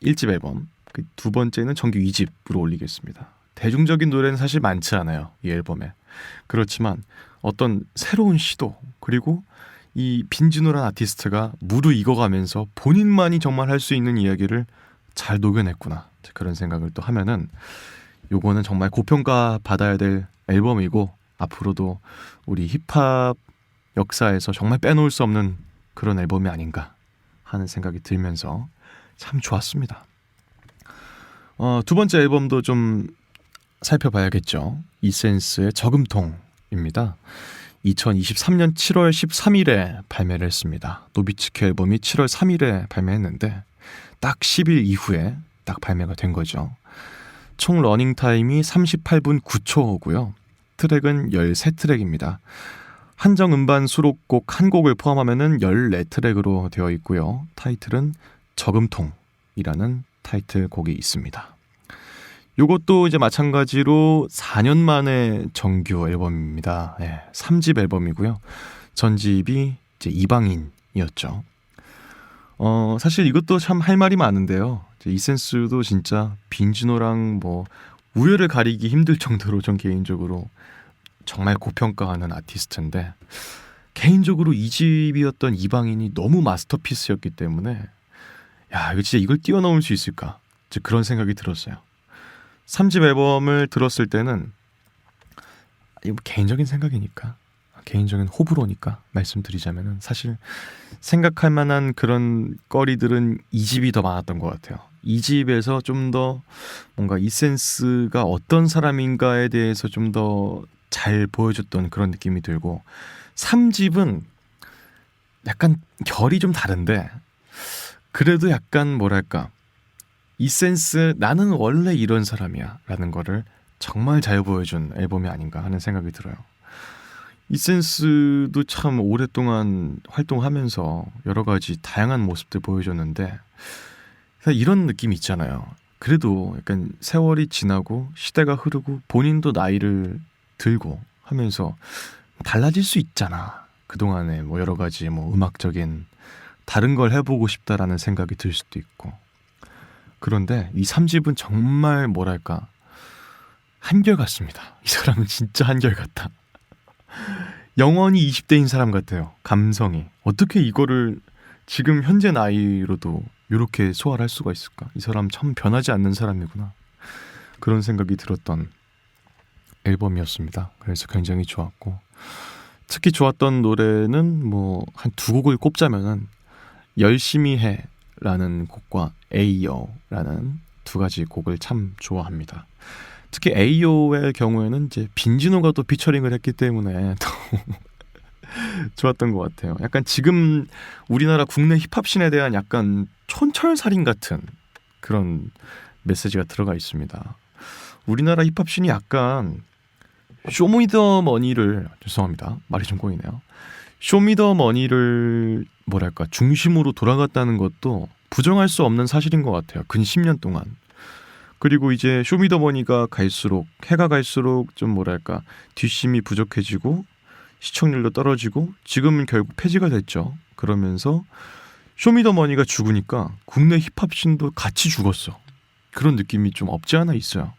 1집 앨범, 그 두 번째는 정규 2집으로 올리겠습니다. 대중적인 노래는 사실 많지 않아요, 이 앨범에. 그렇지만 어떤 새로운 시도, 그리고 이 빈지노란 아티스트가 무르익어가면서 본인만이 정말 할 수 있는 이야기를 잘 녹여냈구나, 그런 생각을 또 하면은 요거는 정말 고평가 받아야 될 앨범이고 앞으로도 우리 힙합 역사에서 정말 빼놓을 수 없는 그런 앨범이 아닌가 하는 생각이 들면서 참 좋았습니다. 두 번째 앨범도 좀 살펴봐야겠죠. 이센스의 저금통입니다. 2023년 7월 13일에 발매를 했습니다. 노비츠키 앨범이 7월 3일에 발매했는데 딱 10일 이후에 딱 발매가 된 거죠. 총 러닝타임이 38분 9초고요. 트랙은 13트랙입니다. 한정 음반 수록곡 한 곡을 포함하면 14트랙으로 되어 있고요. 타이틀은 저금통이라는 타이틀곡이 있습니다. 요것도 이제 마찬가지로 4년 만에 정규 앨범입니다. 3집 앨범이고요. 전집이 이제 이방인이었죠. 사실 이것도 참 할 말이 많은데요. 이센스도 진짜 빈지노랑 뭐 우열을 가리기 힘들 정도로 전 개인적으로 정말 고평가하는 아티스트인데, 개인적으로 2집이었던 이방인이 너무 마스터피스였기 때문에 야, 이거 진짜 이걸 뛰어넘을 수 있을까? 그런 생각이 들었어요. 3집 앨범을 들었을 때는, 이거 개인적인 생각이니까, 개인적인 호불호니까 말씀드리자면은 사실 생각할 만한 그런 거리들은 2집이 더 많았던 것 같아요. 2집에서 좀 더 뭔가 이센스가 어떤 사람인가에 대해서 좀 더 잘 보여줬던 그런 느낌이 들고, 3집은 약간 결이 좀 다른데 그래도 약간 뭐랄까, 이센스 나는 원래 이런 사람이야 라는 거를 정말 잘 보여준 앨범이 아닌가 하는 생각이 들어요. 이센스도 참 오랫동안 활동하면서 여러 가지 다양한 모습들 보여줬는데 이런 느낌이 있잖아요. 그래도 약간 세월이 지나고 시대가 흐르고 본인도 나이를 들고 하면서 달라질 수 있잖아. 그동안에 뭐 여러 가지 뭐 음악적인 다른 걸 해보고 싶다라는 생각이 들 수도 있고. 그런데 이 3집은 정말 뭐랄까, 한결같습니다. 이 사람은 진짜 한결같다. 영원히 20대인 사람 같아요. 감성이. 어떻게 이거를 지금 현재 나이로도 이렇게 소화를 할 수가 있을까? 이 사람 참 변하지 않는 사람이구나. 그런 생각이 들었던 앨범이었습니다. 그래서 굉장히 좋았고, 특히 좋았던 노래는 뭐 한 두 곡을 꼽자면은 열심히 해라는 곡과 에이요라는 두 가지 곡을 참 좋아합니다. 특히 에이요의 경우에는 이제 빈지노가 또 피처링을 했기 때문에 더 좋았던 것 같아요. 약간 지금 우리나라 국내 힙합씬에 대한 약간 촌철살인 같은 그런 메시지가 들어가 있습니다. 우리나라 힙합씬이 약간 쇼미더머니를, 죄송합니다, 말이 좀 꼬이네요. 쇼미더머니를 뭐랄까 중심으로 돌아갔다는 것도 부정할 수 없는 사실인 것 같아요. 근 10년 동안. 그리고 이제 쇼미더머니가 갈수록, 해가 갈수록 좀 뭐랄까 뒷심이 부족해지고 시청률도 떨어지고 지금은 결국 폐지가 됐죠. 그러면서 쇼미더머니가 죽으니까 국내 힙합씬도 같이 죽었어. 그런 느낌이 좀 없지 않아 있어요.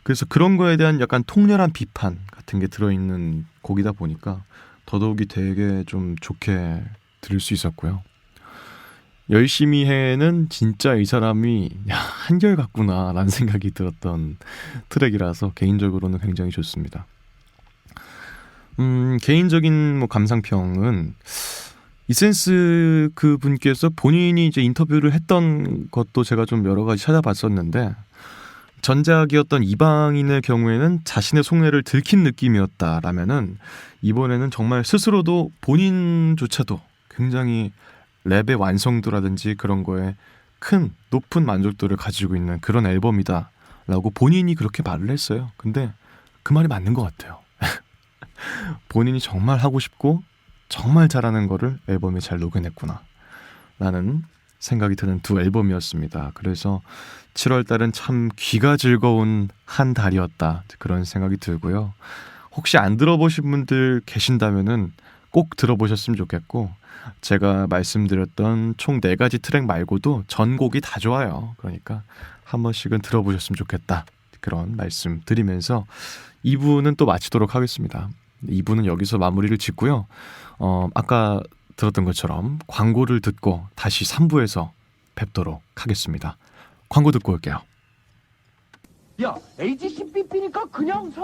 그래서 그런 거에 대한 약간 통렬한 비판 같은 게 들어있는 곡이다 보니까 더더욱이 되게 좀 좋게 들을 수 있었고요. 열심히 해는 진짜 이 사람이 한결같구나 라는 생각이 들었던 트랙이라서 개인적으로는 굉장히 좋습니다. 개인적인 뭐 감상평은 이센스 그 분께서 본인이 이제 인터뷰를 했던 것도 제가 좀 여러 가지 찾아봤었는데, 전작이었던 이방인의 경우에는 자신의 속내를 들킨 느낌이었다라면은 이번에는 정말 스스로도 본인조차도 굉장히 랩의 완성도라든지 그런 거에 큰 높은 만족도를 가지고 있는 그런 앨범이다라고 본인이 그렇게 말을 했어요. 근데 그 말이 맞는 것 같아요. 본인이 정말 하고 싶고 정말 잘하는 거를 앨범에 잘 녹여냈구나 라는 생각이 드는 두 앨범이었습니다. 그래서 7월 달은 참 귀가 즐거운 한 달이었다, 그런 생각이 들고요. 혹시 안 들어보신 분들 계신다면은 꼭 들어보셨으면 좋겠고, 제가 말씀드렸던 총 4가지 트랙 말고도 전곡이 다 좋아요. 그러니까 한 번씩은 들어보셨으면 좋겠다, 그런 말씀 드리면서 2부는 또 마치도록 하겠습니다. 2부는 여기서 마무리를 짓고요. 아까 들었던 것처럼 광고를 듣고 다시 3부에서 뵙도록 하겠습니다. 광고 듣고 올게요. 야, AGC 삐삐니까 그냥 사.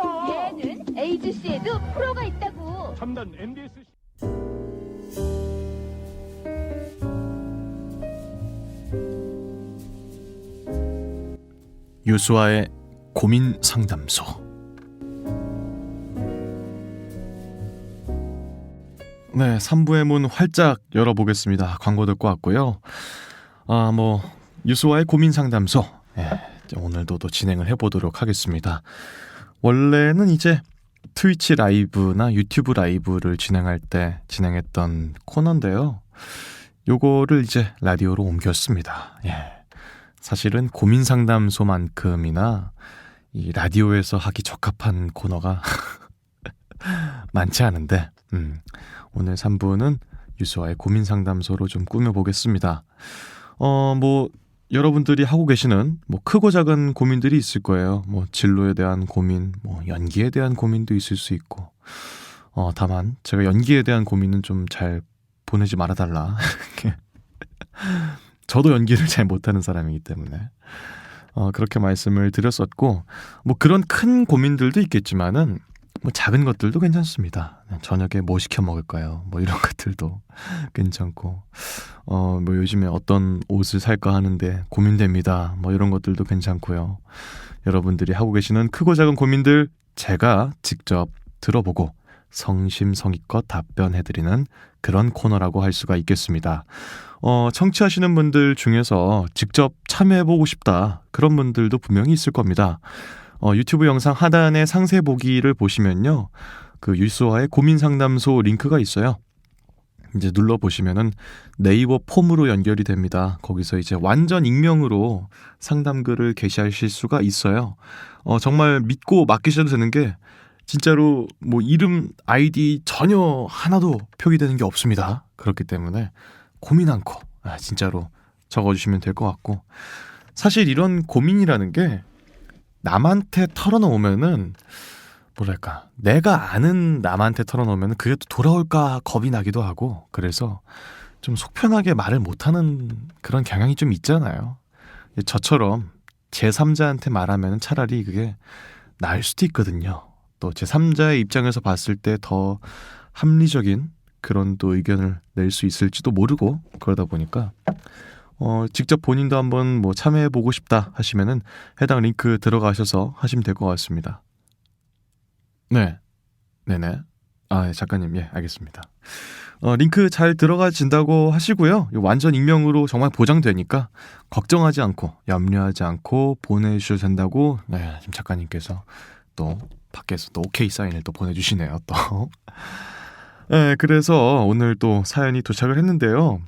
얘는 AGC에도 프로가 있다고. 첨단 MDS. 유수아의 고민 상담소. 네, 3부의 문 활짝 열어보겠습니다. 광고 듣고 왔고요. 유수아의 고민 상담소. 오늘도 또 진행을 해보도록 하겠습니다. 원래는 이제 트위치 라이브나 유튜브 라이브를 진행할 때 진행했던 코너인데요. 요거를 이제 라디오로 옮겼습니다. 사실은 고민 상담소만큼이나 이 라디오에서 하기 적합한 코너가 많지 않은데, 오늘 3부는 유수아의 고민 상담소로 좀 꾸며보겠습니다. 여러분들이 하고 계시는 크고 작은 고민들이 있을 거예요. 진로에 대한 고민, 연기에 대한 고민도 있을 수 있고, 다만 제가 연기에 대한 고민은 좀 잘 보내지 말아달라. 저도 연기를 잘 못하는 사람이기 때문에 그렇게 말씀을 드렸었고, 그런 큰 고민들도 있겠지만은 작은 것들도 괜찮습니다. 저녁에 뭐 시켜 먹을까요? 이런 것들도 괜찮고, 요즘에 어떤 옷을 살까 하는데 고민됩니다. 이런 것들도 괜찮고요. 여러분들이 하고 계시는 크고 작은 고민들 제가 직접 들어보고 성심성의껏 답변해드리는 그런 코너라고 할 수가 있겠습니다. 청취하시는 분들 중에서 직접 참여해보고 싶다, 그런 분들도 분명히 있을 겁니다. 유튜브 영상 하단의 상세 보기를 보시면요, 그 유수아의 고민 상담소 링크가 있어요. 이제 눌러보시면은 네이버 폼으로 연결이 됩니다. 거기서 이제 완전 익명으로 상담글을 게시하실 수가 있어요. 정말 믿고 맡기셔도 되는 게, 진짜로 이름, 아이디 전혀 하나도 표기되는 게 없습니다. 그렇기 때문에 고민 않고 진짜로 적어주시면 될 것 같고, 사실 이런 고민이라는 게 남한테 털어놓으면은 내가 아는 남한테 털어놓으면 그게 또 돌아올까 겁이 나기도 하고, 그래서 좀 속편하게 말을 못하는 그런 경향이 좀 있잖아요. 저처럼 제3자한테 말하면 차라리 그게 나을 수도 있거든요. 또 제3자의 입장에서 봤을 때 더 합리적인 그런 또 의견을 낼 수 있을지도 모르고, 그러다 보니까 직접 본인도 한번 참여해보고 싶다 하시면은 해당 링크 들어가셔서 하시면 될 것 같습니다. 네네. 아, 작가님, 예, 알겠습니다. 링크 잘 들어가진다고 하시고요. 이거 완전 익명으로 정말 보장되니까 걱정하지 않고 염려하지 않고 보내주셔도 된다고 지금 작가님께서 또 밖에서 또 오케이 사인을 또 보내주시네요. 또. 네, 그래서 오늘 또 사연이 도착을 했는데요.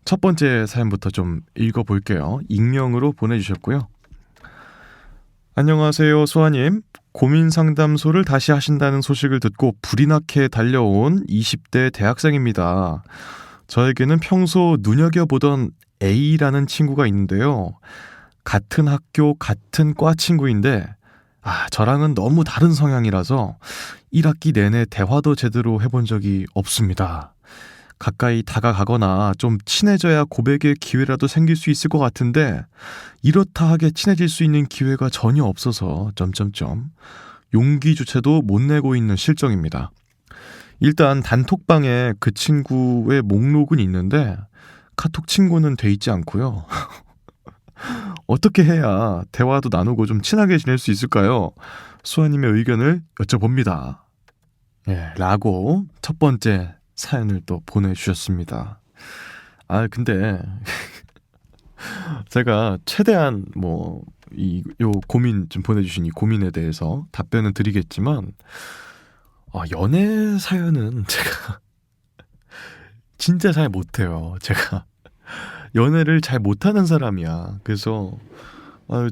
첫 번째 사연부터 좀 읽어볼게요. 익명으로 보내주셨고요. 안녕하세요, 수아님. 고민 상담소를 다시 하신다는 소식을 듣고 불이 나게 달려온 20대 대학생입니다. 저에게는 평소 눈여겨보던 A라는 친구가 있는데요. 같은 학교, 같은 과 친구인데 저랑은 너무 다른 성향이라서 1학기 내내 대화도 제대로 해본 적이 없습니다. 가까이 다가가거나 좀 친해져야 고백의 기회라도 생길 수 있을 것 같은데 이렇다 하게 친해질 수 있는 기회가 전혀 없어서 용기조차도 못 내고 있는 실정입니다. 일단 단톡방에 그 친구의 목록은 있는데 카톡 친구는 돼 있지 않고요. 어떻게 해야 대화도 나누고 좀 친하게 지낼 수 있을까요? 수아님의 의견을 여쭤봅니다. 라고 첫 번째 사연을 또 보내주셨습니다. 근데 제가 최대한 요 고민 좀 보내주신 이 고민에 대해서 답변은 드리겠지만 연애 사연은 제가 진짜 잘 못해요. 제가 연애를 잘 못하는 사람이야. 그래서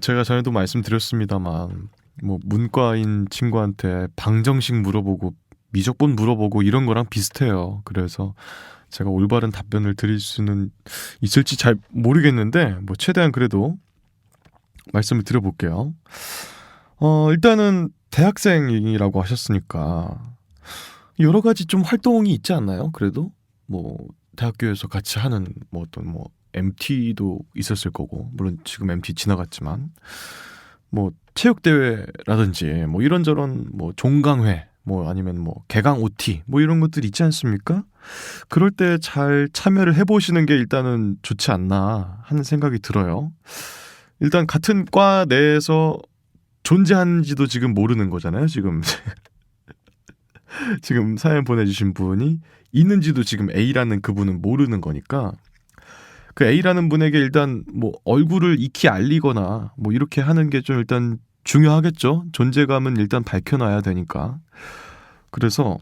제가 전에도 말씀드렸습니다만 문과인 친구한테 방정식 물어보고 미적분 물어보고 이런 거랑 비슷해요. 그래서 제가 올바른 답변을 드릴 수는 있을지 잘 모르겠는데 최대한 그래도 말씀을 드려볼게요. 일단은 대학생이라고 하셨으니까 여러 가지 좀 활동이 있지 않나요? 그래도 대학교에서 같이 하는 어떤 MT도 있었을 거고, 물론 지금 MT 지나갔지만 체육대회라든지 이런저런 종강회 아니면 개강 OT 이런 것들 있지 않습니까? 그럴 때 잘 참여를 해보시는 게 일단은 좋지 않나 하는 생각이 들어요. 일단 같은 과 내에서 존재하는지도 지금 모르는 거잖아요. 지금 사연 보내주신 분이 있는지도 지금 A라는 그분은 모르는 거니까 그 A라는 분에게 일단 얼굴을 익히 알리거나 이렇게 하는 게 좀 일단 중요하겠죠. 존재감은 일단 밝혀놔야 되니까. 그래서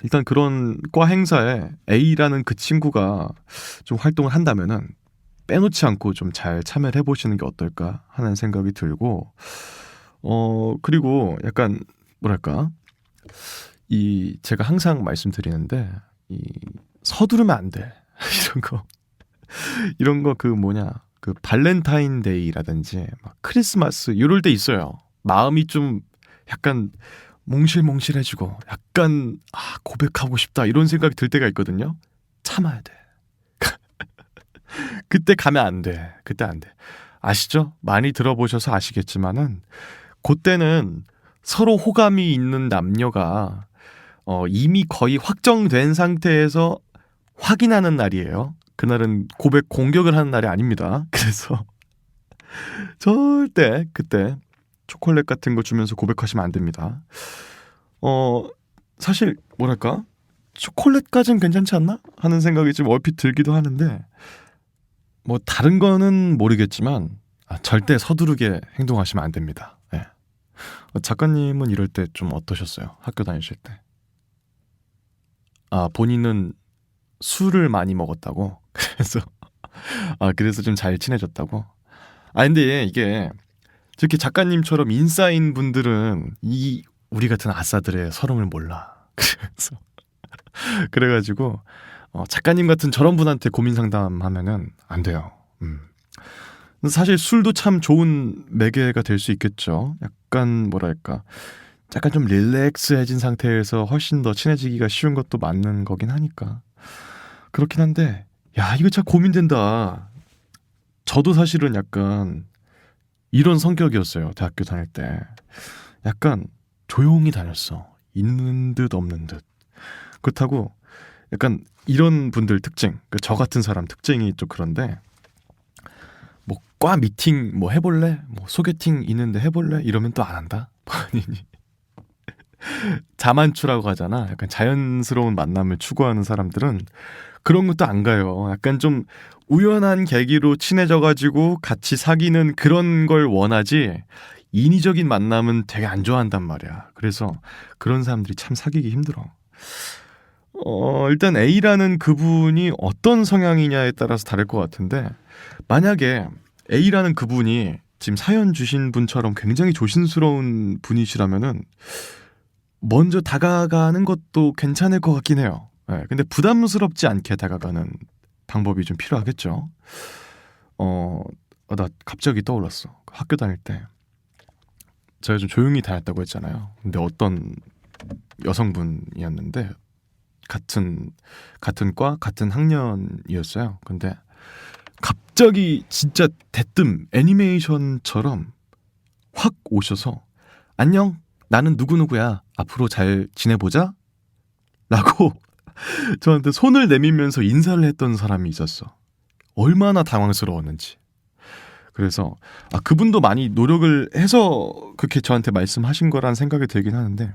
일단 그런 과 행사에 A라는 그 친구가 좀 활동을 한다면은 빼놓지 않고 좀 잘 참여를 해보시는 게 어떨까 하는 생각이 들고, 그리고 약간 제가 항상 말씀드리는데 서두르면 안 돼. 이런 거 발렌타인데이라든지 크리스마스 이럴 때 있어요. 마음이 좀 약간 몽실몽실해지고 약간 고백하고 싶다 이런 생각이 들 때가 있거든요. 참아야 돼. 그때 가면 안 돼. 그때 안 돼. 아시죠? 많이 들어보셔서 아시겠지만은 그때는 서로 호감이 있는 남녀가 이미 거의 확정된 상태에서 확인하는 날이에요. 그날은 고백 공격을 하는 날이 아닙니다. 그래서 절대 그때 초콜릿 같은 거 주면서 고백하시면 안 됩니다. 사실 초콜릿까진 괜찮지 않나? 하는 생각이 좀 얼핏 들기도 하는데 다른 거는 모르겠지만 절대 서두르게 행동하시면 안 됩니다. 네. 작가님은 이럴 때 좀 어떠셨어요? 학교 다니실 때. 본인은 술을 많이 먹었다고? 그래서 좀 잘 친해졌다고? 근데 이게 저렇게 작가님처럼 인싸인 분들은 우리 같은 아싸들의 서름을 몰라. 그래가지고 작가님 같은 저런 분한테 고민 상담하면은 안 돼요. 사실 술도 참 좋은 매개가 될 수 있겠죠. 약간 약간 좀 릴렉스해진 상태에서 훨씬 더 친해지기가 쉬운 것도 맞는 거긴 하니까. 그렇긴 한데 이거 참 고민된다. 저도 사실은 약간 이런 성격이었어요. 대학교 다닐 때 약간 조용히 다녔어. 있는 듯 없는 듯. 그렇다고 약간 이런 분들 특징, 저 같은 사람 특징이 좀 그런데 과 미팅 해볼래? 소개팅 있는데 해볼래? 이러면 또 안 한다. 본인이 자만추라고 하잖아. 약간 자연스러운 만남을 추구하는 사람들은 그런 것도 안 가요. 약간 좀 우연한 계기로 친해져가지고 같이 사귀는 그런 걸 원하지 인위적인 만남은 되게 안 좋아한단 말이야. 그래서 그런 사람들이 참 사귀기 힘들어. 일단 A라는 그분이 어떤 성향이냐에 따라서 다를 것 같은데, 만약에 A라는 그분이 지금 사연 주신 분처럼 굉장히 조심스러운 분이시라면은 먼저 다가가는 것도 괜찮을 것 같긴 해요. 네, 근데 부담스럽지 않게 다가가는 방법이 좀 필요하겠죠. 나 갑자기 떠올랐어. 학교 다닐 때 제가 좀 조용히 다녔다고 했잖아요. 근데 어떤 여성분이었는데 같은 과 같은 학년이었어요. 근데 갑자기 진짜 대뜸 애니메이션처럼 확 오셔서 안녕, 나는 누구누구야, 앞으로 잘 지내보자 라고 저한테 손을 내밀면서 인사를 했던 사람이 있었어. 얼마나 당황스러웠는지. 그래서 그분도 많이 노력을 해서 그렇게 저한테 말씀하신 거란 생각이 들긴 하는데,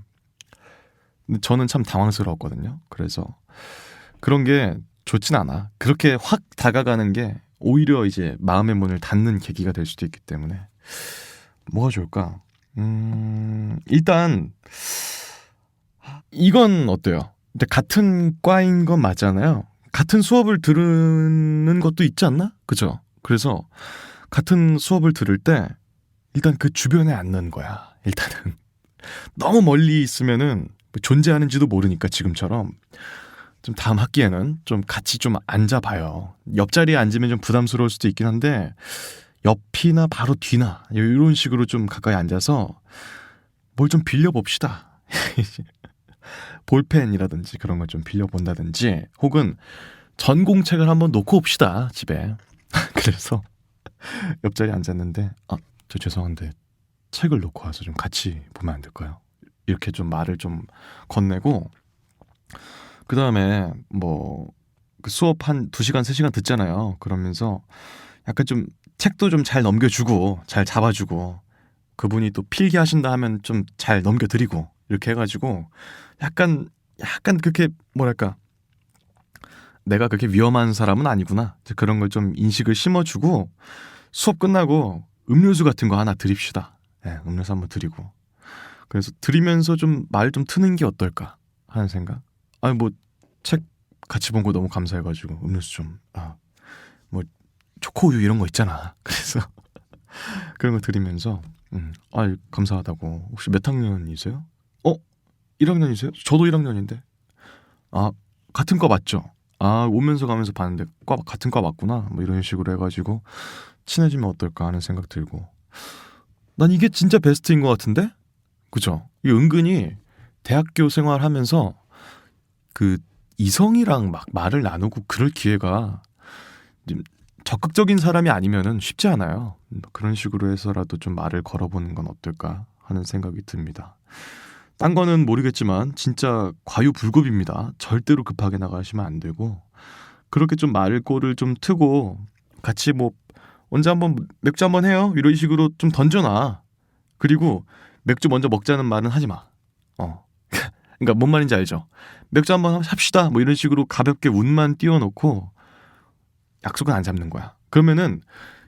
근데 저는 참 당황스러웠거든요. 그래서 그런 게 좋진 않아. 그렇게 확 다가가는 게 오히려 이제 마음의 문을 닫는 계기가 될 수도 있기 때문에 뭐가 좋을까? 일단 이건 어때요? 근데 같은 과인 건 맞잖아요. 같은 수업을 들은 것도 있지 않나? 그죠? 그래서 같은 수업을 들을 때 일단 그 주변에 앉는 거야. 일단은 너무 멀리 있으면은 존재하는지도 모르니까 지금처럼 좀 다음 학기에는 좀 같이 좀 앉아봐요. 옆자리에 앉으면 좀 부담스러울 수도 있긴 한데 옆이나 바로 뒤나 이런 식으로 좀 가까이 앉아서 뭘 좀 빌려봅시다. 볼펜이라든지 그런 걸 좀 빌려본다든지, 혹은 전공책을 한번 놓고 옵시다, 집에. 그래서 옆자리에 앉았는데 저 죄송한데 책을 놓고 와서 좀 같이 보면 안 될까요? 이렇게 좀 말을 좀 건네고, 그 다음에 그 수업 한 2시간 3시간 듣잖아요. 그러면서 약간 좀 책도 좀 잘 넘겨주고 잘 잡아주고, 그분이 또 필기하신다 하면 좀 잘 넘겨드리고, 이렇게 해가지고 약간 그렇게 뭐랄까, 내가 그렇게 위험한 사람은 아니구나, 그런 걸 좀 인식을 심어주고 수업 끝나고 음료수 같은 거 하나 드립시다. 네, 음료수 한번 드리고, 그래서 드리면서 좀 말 좀 트는 게 어떨까 하는 생각. 책 같이 본 거 너무 감사해가지고 음료수 좀 초코우유 이런 거 있잖아. 그래서 그런 거 드리면서 감사하다고. 혹시 몇 학년이세요? 1학년이세요? 저도 1학년인데. 같은 과 맞죠? 오면서 가면서 봤는데 같은 과 맞구나. 이런 식으로 해가지고 친해지면 어떨까 하는 생각 들고. 난 이게 진짜 베스트인 것 같은데? 그죠? 이게 은근히 대학교 생활하면서 그 이성이랑 막 말을 나누고 그럴 기회가 좀 적극적인 사람이 아니면은 쉽지 않아요. 그런 식으로 해서라도 좀 말을 걸어보는 건 어떨까 하는 생각이 듭니다. 딴 거는 모르겠지만 진짜 과유불급입니다. 절대로 급하게 나가시면 안 되고, 그렇게 좀 말꼬를 좀 트고 같이 언제 한번 맥주 한번 해요? 이런 식으로 좀 던져놔. 그리고 맥주 먼저 먹자는 말은 하지 마. 그러니까 뭔 말인지 알죠? 맥주 한번 합시다. 이런 식으로 가볍게 운만 띄워놓고 약속은 안 잡는 거야. 그러면은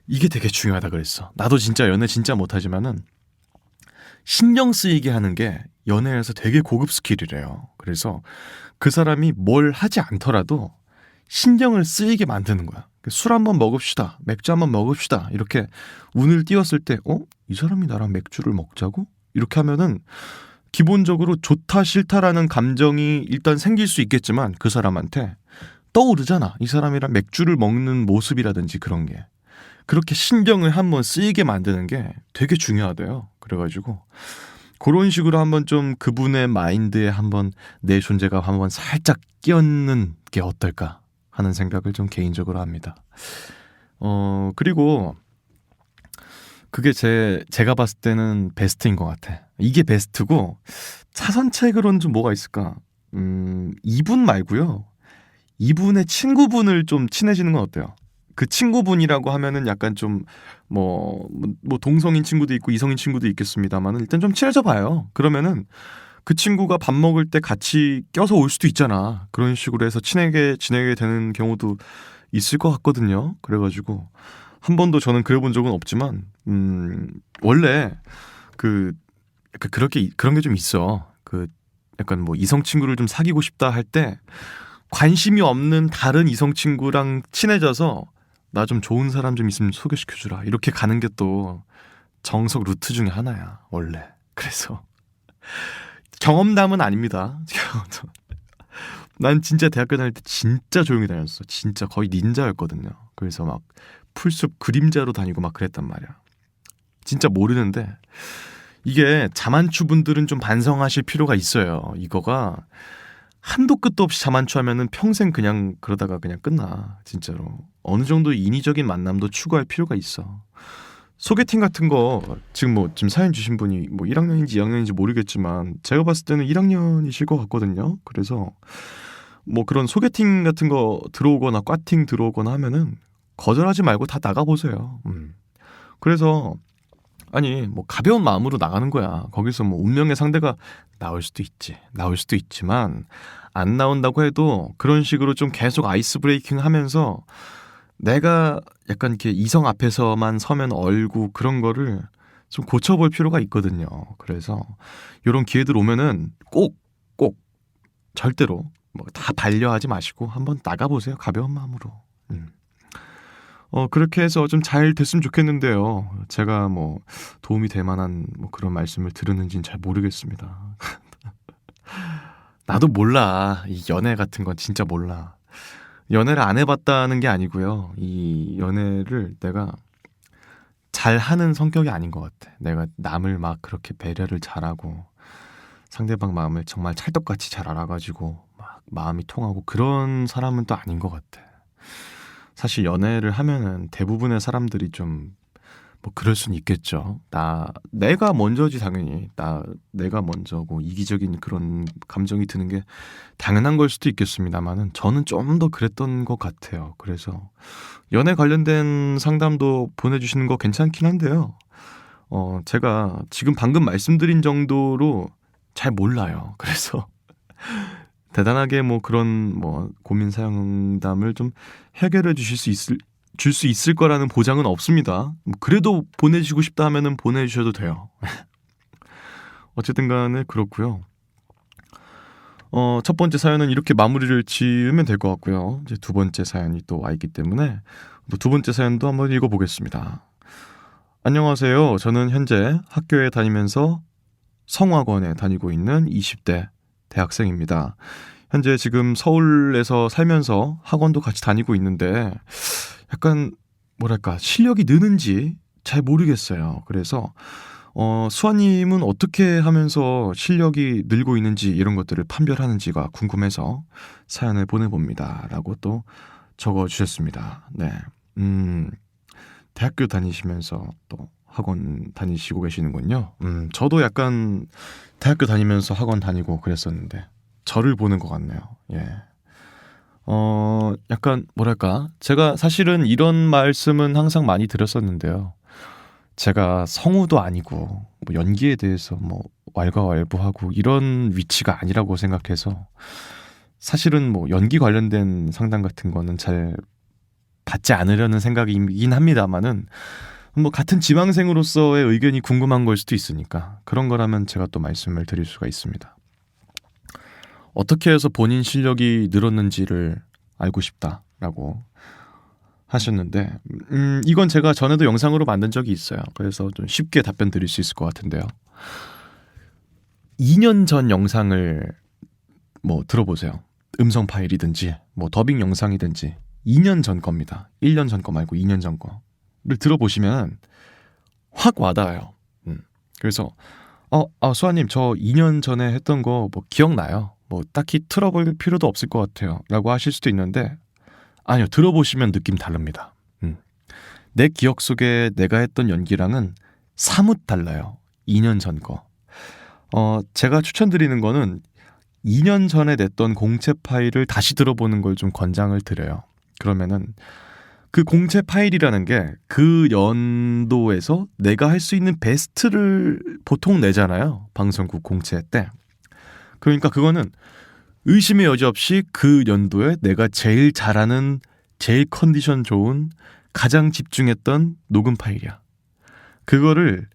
이게 되게 중요하다 그랬어. 나도 진짜 연애 진짜 못하지만은 신경 쓰이게 하는 게 연애에서 되게 고급 스킬이래요. 그래서 그 사람이 뭘 하지 않더라도 신경을 쓰이게 만드는 거야. 술 한번 먹읍시다, 맥주 한번 먹읍시다, 이렇게 운을 띄웠을 때 이 사람이 나랑 맥주를 먹자고? 이렇게 하면은 기본적으로 좋다 싫다라는 감정이 일단 생길 수 있겠지만 그 사람한테 떠오르잖아. 이 사람이랑 맥주를 먹는 모습이라든지 그런 게. 그렇게 신경을 한번 쓰이게 만드는 게 되게 중요하대요. 그래가지고 그런 식으로 한번 좀 그분의 마인드에 한번 내 존재감 한번 살짝 끼얹는 게 어떨까 하는 생각을 좀 개인적으로 합니다. 그리고 그게 제가 봤을 때는 베스트인 것 같아. 이게 베스트고, 차선책으로는 좀 뭐가 있을까? 이분 말고요, 이분의 친구분을 좀 친해지는 건 어때요? 그 친구분이라고 하면은 약간 좀 동성인 친구도 있고 이성인 친구도 있겠습니다만 일단 좀 친해져 봐요. 그러면은 그 친구가 밥 먹을 때 같이 껴서 올 수도 있잖아. 그런 식으로 해서 친하게 지내게 되는 경우도 있을 것 같거든요. 그래가지고 한 번도 저는 그래본 적은 없지만 원래 그 약간 그런 게 좀 있어. 그 약간 뭐 이성 친구를 좀 사귀고 싶다 할 때 관심이 없는 다른 이성 친구랑 친해져서 나 좀 좋은 사람 좀 있으면 소개시켜주라 이렇게 가는 게 또 정석 루트 중에 하나야 원래. 그래서 경험담은 아닙니다. 난 진짜 대학교 다닐 때 진짜 조용히 다녔어. 진짜 거의 닌자였거든요. 그래서 막 풀숲 그림자로 다니고 막 그랬단 말이야. 진짜 모르는데 이게 자만추 분들은 좀 반성하실 필요가 있어요. 이거가 한도 끝도 없이 자만추하면은 평생 그냥 그러다가 그냥 끝나. 진짜로 어느 정도 인위적인 만남도 추구할 필요가 있어. 소개팅 같은 거 지금 사연 주신 분이 뭐 1학년인지 2학년인지 모르겠지만 제가 봤을 때는 1학년이실 것 같거든요. 그래서 뭐 그런 소개팅 같은 거 들어오거나 꽈팅 들어오거나 하면은 거절하지 말고 다 나가보세요. 그래서 아니 뭐 가벼운 마음으로 나가는 거야. 거기서 뭐 운명의 상대가 나올 수도 있지. 나올 수도 있지만 안 나온다고 해도 그런 식으로 좀 계속 아이스 브레이킹 하면서 내가 약간 이렇게 이성 앞에서만 서면 얼고 그런 거를 좀 고쳐볼 필요가 있거든요. 그래서 이런 기회들 오면은 꼭 절대로 뭐 다 반려하지 마시고 한번 나가보세요. 가벼운 마음으로. 그렇게 해서 좀 잘 됐으면 좋겠는데요. 제가 뭐 도움이 될 만한 뭐 그런 말씀을 들었는지는 잘 모르겠습니다. 나도 몰라. 이 연애 같은 건 진짜 몰라. 연애를 안 해봤다는 게 아니고요. 이 연애를 내가 잘하는 성격이 아닌 것 같아. 내가 남을 막 그렇게 배려를 잘하고 상대방 마음을 정말 찰떡같이 잘 알아가지고 막 마음이 통하고 그런 사람은 또 아닌 것 같아. 사실 연애를 하면은 대부분의 사람들이 좀 뭐 그럴 수는 있겠죠. 내가 먼저지 당연히. 내가 먼저고 이기적인 그런 감정이 드는 게 당연한 걸 수도 있겠습니다만은 저는 좀 더 그랬던 것 같아요. 그래서 연애 관련된 상담도 보내주시는 거 괜찮긴 한데요. 제가 지금 방금 말씀드린 정도로 잘 몰라요. 그래서 대단하게 뭐 그런 뭐 고민 상담을 좀 해결해 줄 수 있을 거라는 보장은 없습니다. 뭐 그래도 보내주시고 싶다 하면은 보내주셔도 돼요. 어쨌든 간에 그렇고요. 첫 번째 사연은 이렇게 마무리를 지으면 될 것 같고요. 이제 두 번째 사연이 또 와 있기 때문에 또 두 번째 사연도 한번 읽어보겠습니다. 안녕하세요. 저는 현재 학교에 다니면서 성악원에 다니고 있는 20대 대학생입니다. 현재 지금 서울에서 살면서 학원도 같이 다니고 있는데 약간 뭐랄까 실력이 느는지 잘 모르겠어요. 그래서 수아님은 어떻게 하면서 실력이 늘고 있는지 이런 것들을 판별하는지가 궁금해서 사연을 보내봅니다. 라고 또 적어주셨습니다. 네, 대학교 다니시면서 또 학원 다니시고 계시는군요. 저도 약간 대학교 다니면서 학원 다니고 그랬었는데 저를 보는 것 같네요. 예. 약간 뭐랄까 제가 사실은 이런 말씀은 항상 많이 드렸었는데요. 제가 성우도 아니고 뭐 연기에 대해서 뭐 왈가왈부하고 이런 위치가 아니라고 생각해서 사실은 뭐 연기 관련된 상담 같은 거는 잘 받지 않으려는 생각이긴 합니다만은 뭐 같은 지망생으로서의 의견이 궁금한 걸 수도 있으니까 그런 거라면 제가 또 말씀을 드릴 수가 있습니다. 어떻게 해서 본인 실력이 늘었는지를 알고 싶다라고 하셨는데 이건 제가 전에도 영상으로 만든 적이 있어요. 그래서 좀 쉽게 답변 드릴 수 있을 것 같은데요. 2년 전 영상을 뭐 들어보세요. 음성 파일이든지 뭐 더빙 영상이든지 2년 전 겁니다. 1년 전 거 말고 2년 전 거를 들어보시면 확 와닿아요. 그래서 수아님 저 2년 전에 했던 거 뭐 기억나요? 뭐 딱히 틀어볼 필요도 없을 것 같아요 라고 하실 수도 있는데 아니요, 들어보시면 느낌 다릅니다. 내 기억 속에 내가 했던 연기랑은 사뭇 달라요. 2년 전 거. 제가 추천드리는 거는 2년 전에 냈던 공채 파일을 다시 들어보는 걸 좀 권장을 드려요. 그러면은 그 공채 파일이라는 게 그 연도에서 내가 할 수 있는 베스트를 보통 내잖아요. 방송국 공채 때. 그러니까 그거는 의심의 여지 없이 그 연도에 내가 제일 잘하는, 제일 컨디션 좋은, 가장 집중했던 녹음 파일이야. 그거를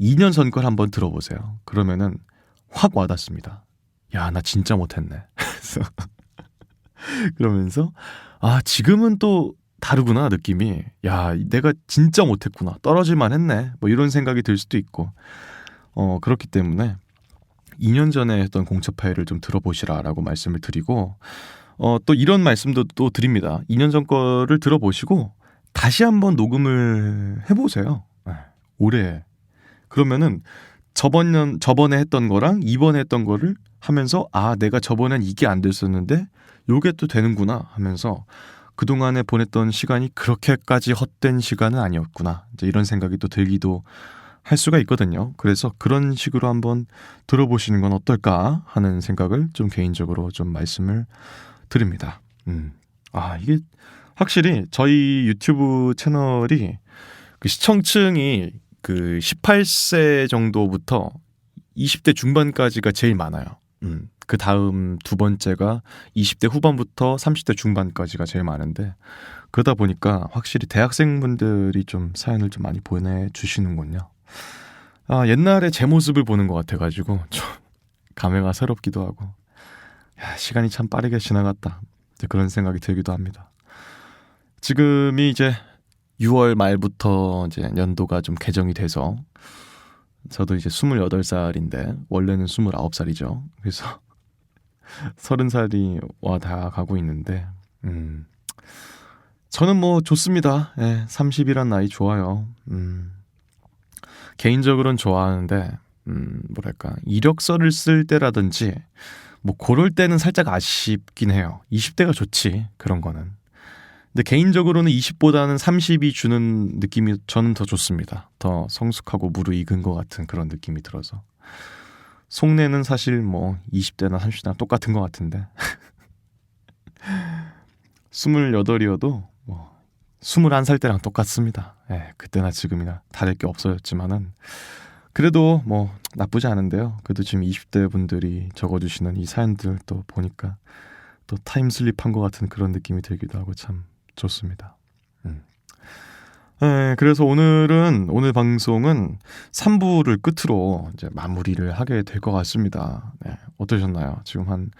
2년 전 걸 한번 들어보세요. 그러면은 확 와닿습니다. 야, 나 진짜 못했네. 그래서 그러면서 아, 지금은 또 다르구나, 느낌이. 야, 내가 진짜 못했구나, 떨어질만 했네, 뭐 이런 생각이 들 수도 있고. 그렇기 때문에 2년 전에 했던 공채 파일을 좀 들어보시라라고 말씀을 드리고, 또 이런 말씀도 또 드립니다. 2년 전 거를 들어보시고 다시 한번 녹음을 해보세요. 올해. 그러면은 저번에 했던 거랑 이번에 했던 거를 하면서 아, 내가 저번엔 이게 안 됐었는데 요게 또 되는구나 하면서 그동안에 보냈던 시간이 그렇게까지 헛된 시간은 아니었구나, 이제 이런 생각이 또 들기도 할 수가 있거든요. 그래서 그런 식으로 한번 들어보시는 건 어떨까 하는 생각을 좀 개인적으로 좀 말씀을 드립니다. 아, 이게 확실히 저희 유튜브 채널이 그 시청층이 그 18세 정도부터 20대 중반까지가 제일 많아요. 그 다음 두 번째가 20대 후반부터 30대 중반까지가 제일 많은데, 그러다 보니까 확실히 대학생분들이 좀 사연을 좀 많이 보내주시는군요. 아, 옛날에 제 모습을 보는 것 같아가지고 좀 감회가 새롭기도 하고, 야, 시간이 참 빠르게 지나갔다, 이제 그런 생각이 들기도 합니다. 지금이 이제 6월 말부터 이제 연도가 좀 개정이 돼서 저도 이제 28살인데 원래는 29살이죠. 그래서 30살이 와 다 가고 있는데, 저는 뭐 좋습니다. 예, 30이란 나이 좋아요. 개인적으로는 좋아하는데, 뭐랄까, 이력서를 쓸 때라든지 뭐 그럴 때는 살짝 아쉽긴 해요. 20대가 좋지, 그런 거는. 근데 개인적으로는 20보다는 30이 주는 느낌이 저는 더 좋습니다. 더 성숙하고 무르익은 것 같은 그런 느낌이 들어서. 속내는 사실 뭐 20대나 30대나 똑같은 것 같은데 28이어도 뭐 21살 때랑 똑같습니다. 예, 그때나 지금이나 다를 게 없어졌지만은 그래도 뭐 나쁘지 않은데요. 그래도 지금 20대 분들이 적어주시는 이 사연들 또 보니까 또 타임슬립한 것 같은 그런 느낌이 들기도 하고 참 좋습니다. 네, 그래서 오늘 방송은 3부를 끝으로 이제 마무리를 하게 될 것 같습니다. 네, 어떠셨나요? 지금 한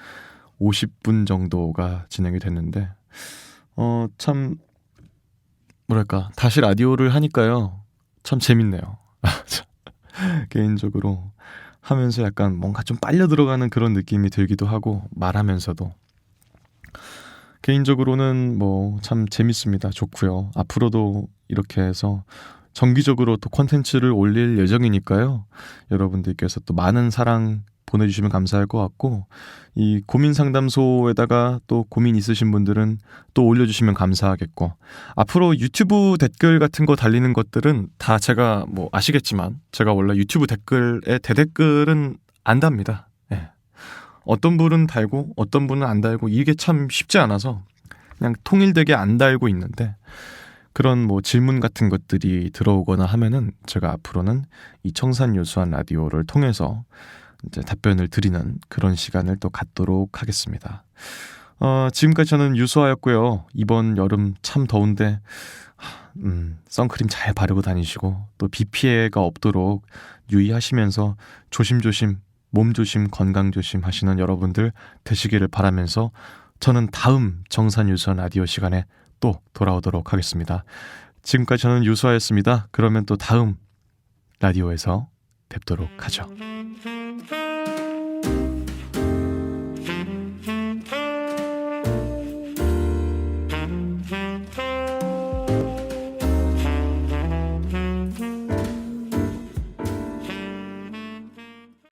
50분 정도가 진행이 됐는데, 참 뭐랄까, 다시 라디오를 하니까요, 참 재밌네요. 개인적으로 하면서 약간 뭔가 좀 빨려 들어가는 그런 느낌이 들기도 하고, 말하면서도 개인적으로는 뭐 참 재밌습니다. 좋고요. 앞으로도 이렇게 해서 정기적으로 또 콘텐츠를 올릴 예정이니까요. 여러분들께서 또 많은 사랑 보내주시면 감사할 것 같고, 이 고민 상담소에다가 또 고민 있으신 분들은 또 올려주시면 감사하겠고, 앞으로 유튜브 댓글 같은 거 달리는 것들은 다 제가 뭐 아시겠지만 제가 원래 유튜브 댓글에 대댓글은 안 답니다. 예. 어떤 분은 달고 어떤 분은 안 달고, 이게 참 쉽지 않아서 그냥 통일되게 안 달고 있는데, 그런 뭐 질문 같은 것들이 들어오거나 하면은 제가 앞으로는 이 청산유수한 라디오를 통해서 이제 답변을 드리는 그런 시간을 또 갖도록 하겠습니다. 지금까지 저는 유수하였고요. 이번 여름 참 더운데 선크림 잘 바르고 다니시고 또 비 피해가 없도록 유의하시면서 조심조심, 몸조심, 건강조심 하시는 여러분들 되시기를 바라면서 저는 다음 청산유수한 라디오 시간에 또 돌아오도록 하겠습니다. 지금까지 저는 유수하였습니다. 그러면 또 다음 라디오에서 뵙도록 하죠.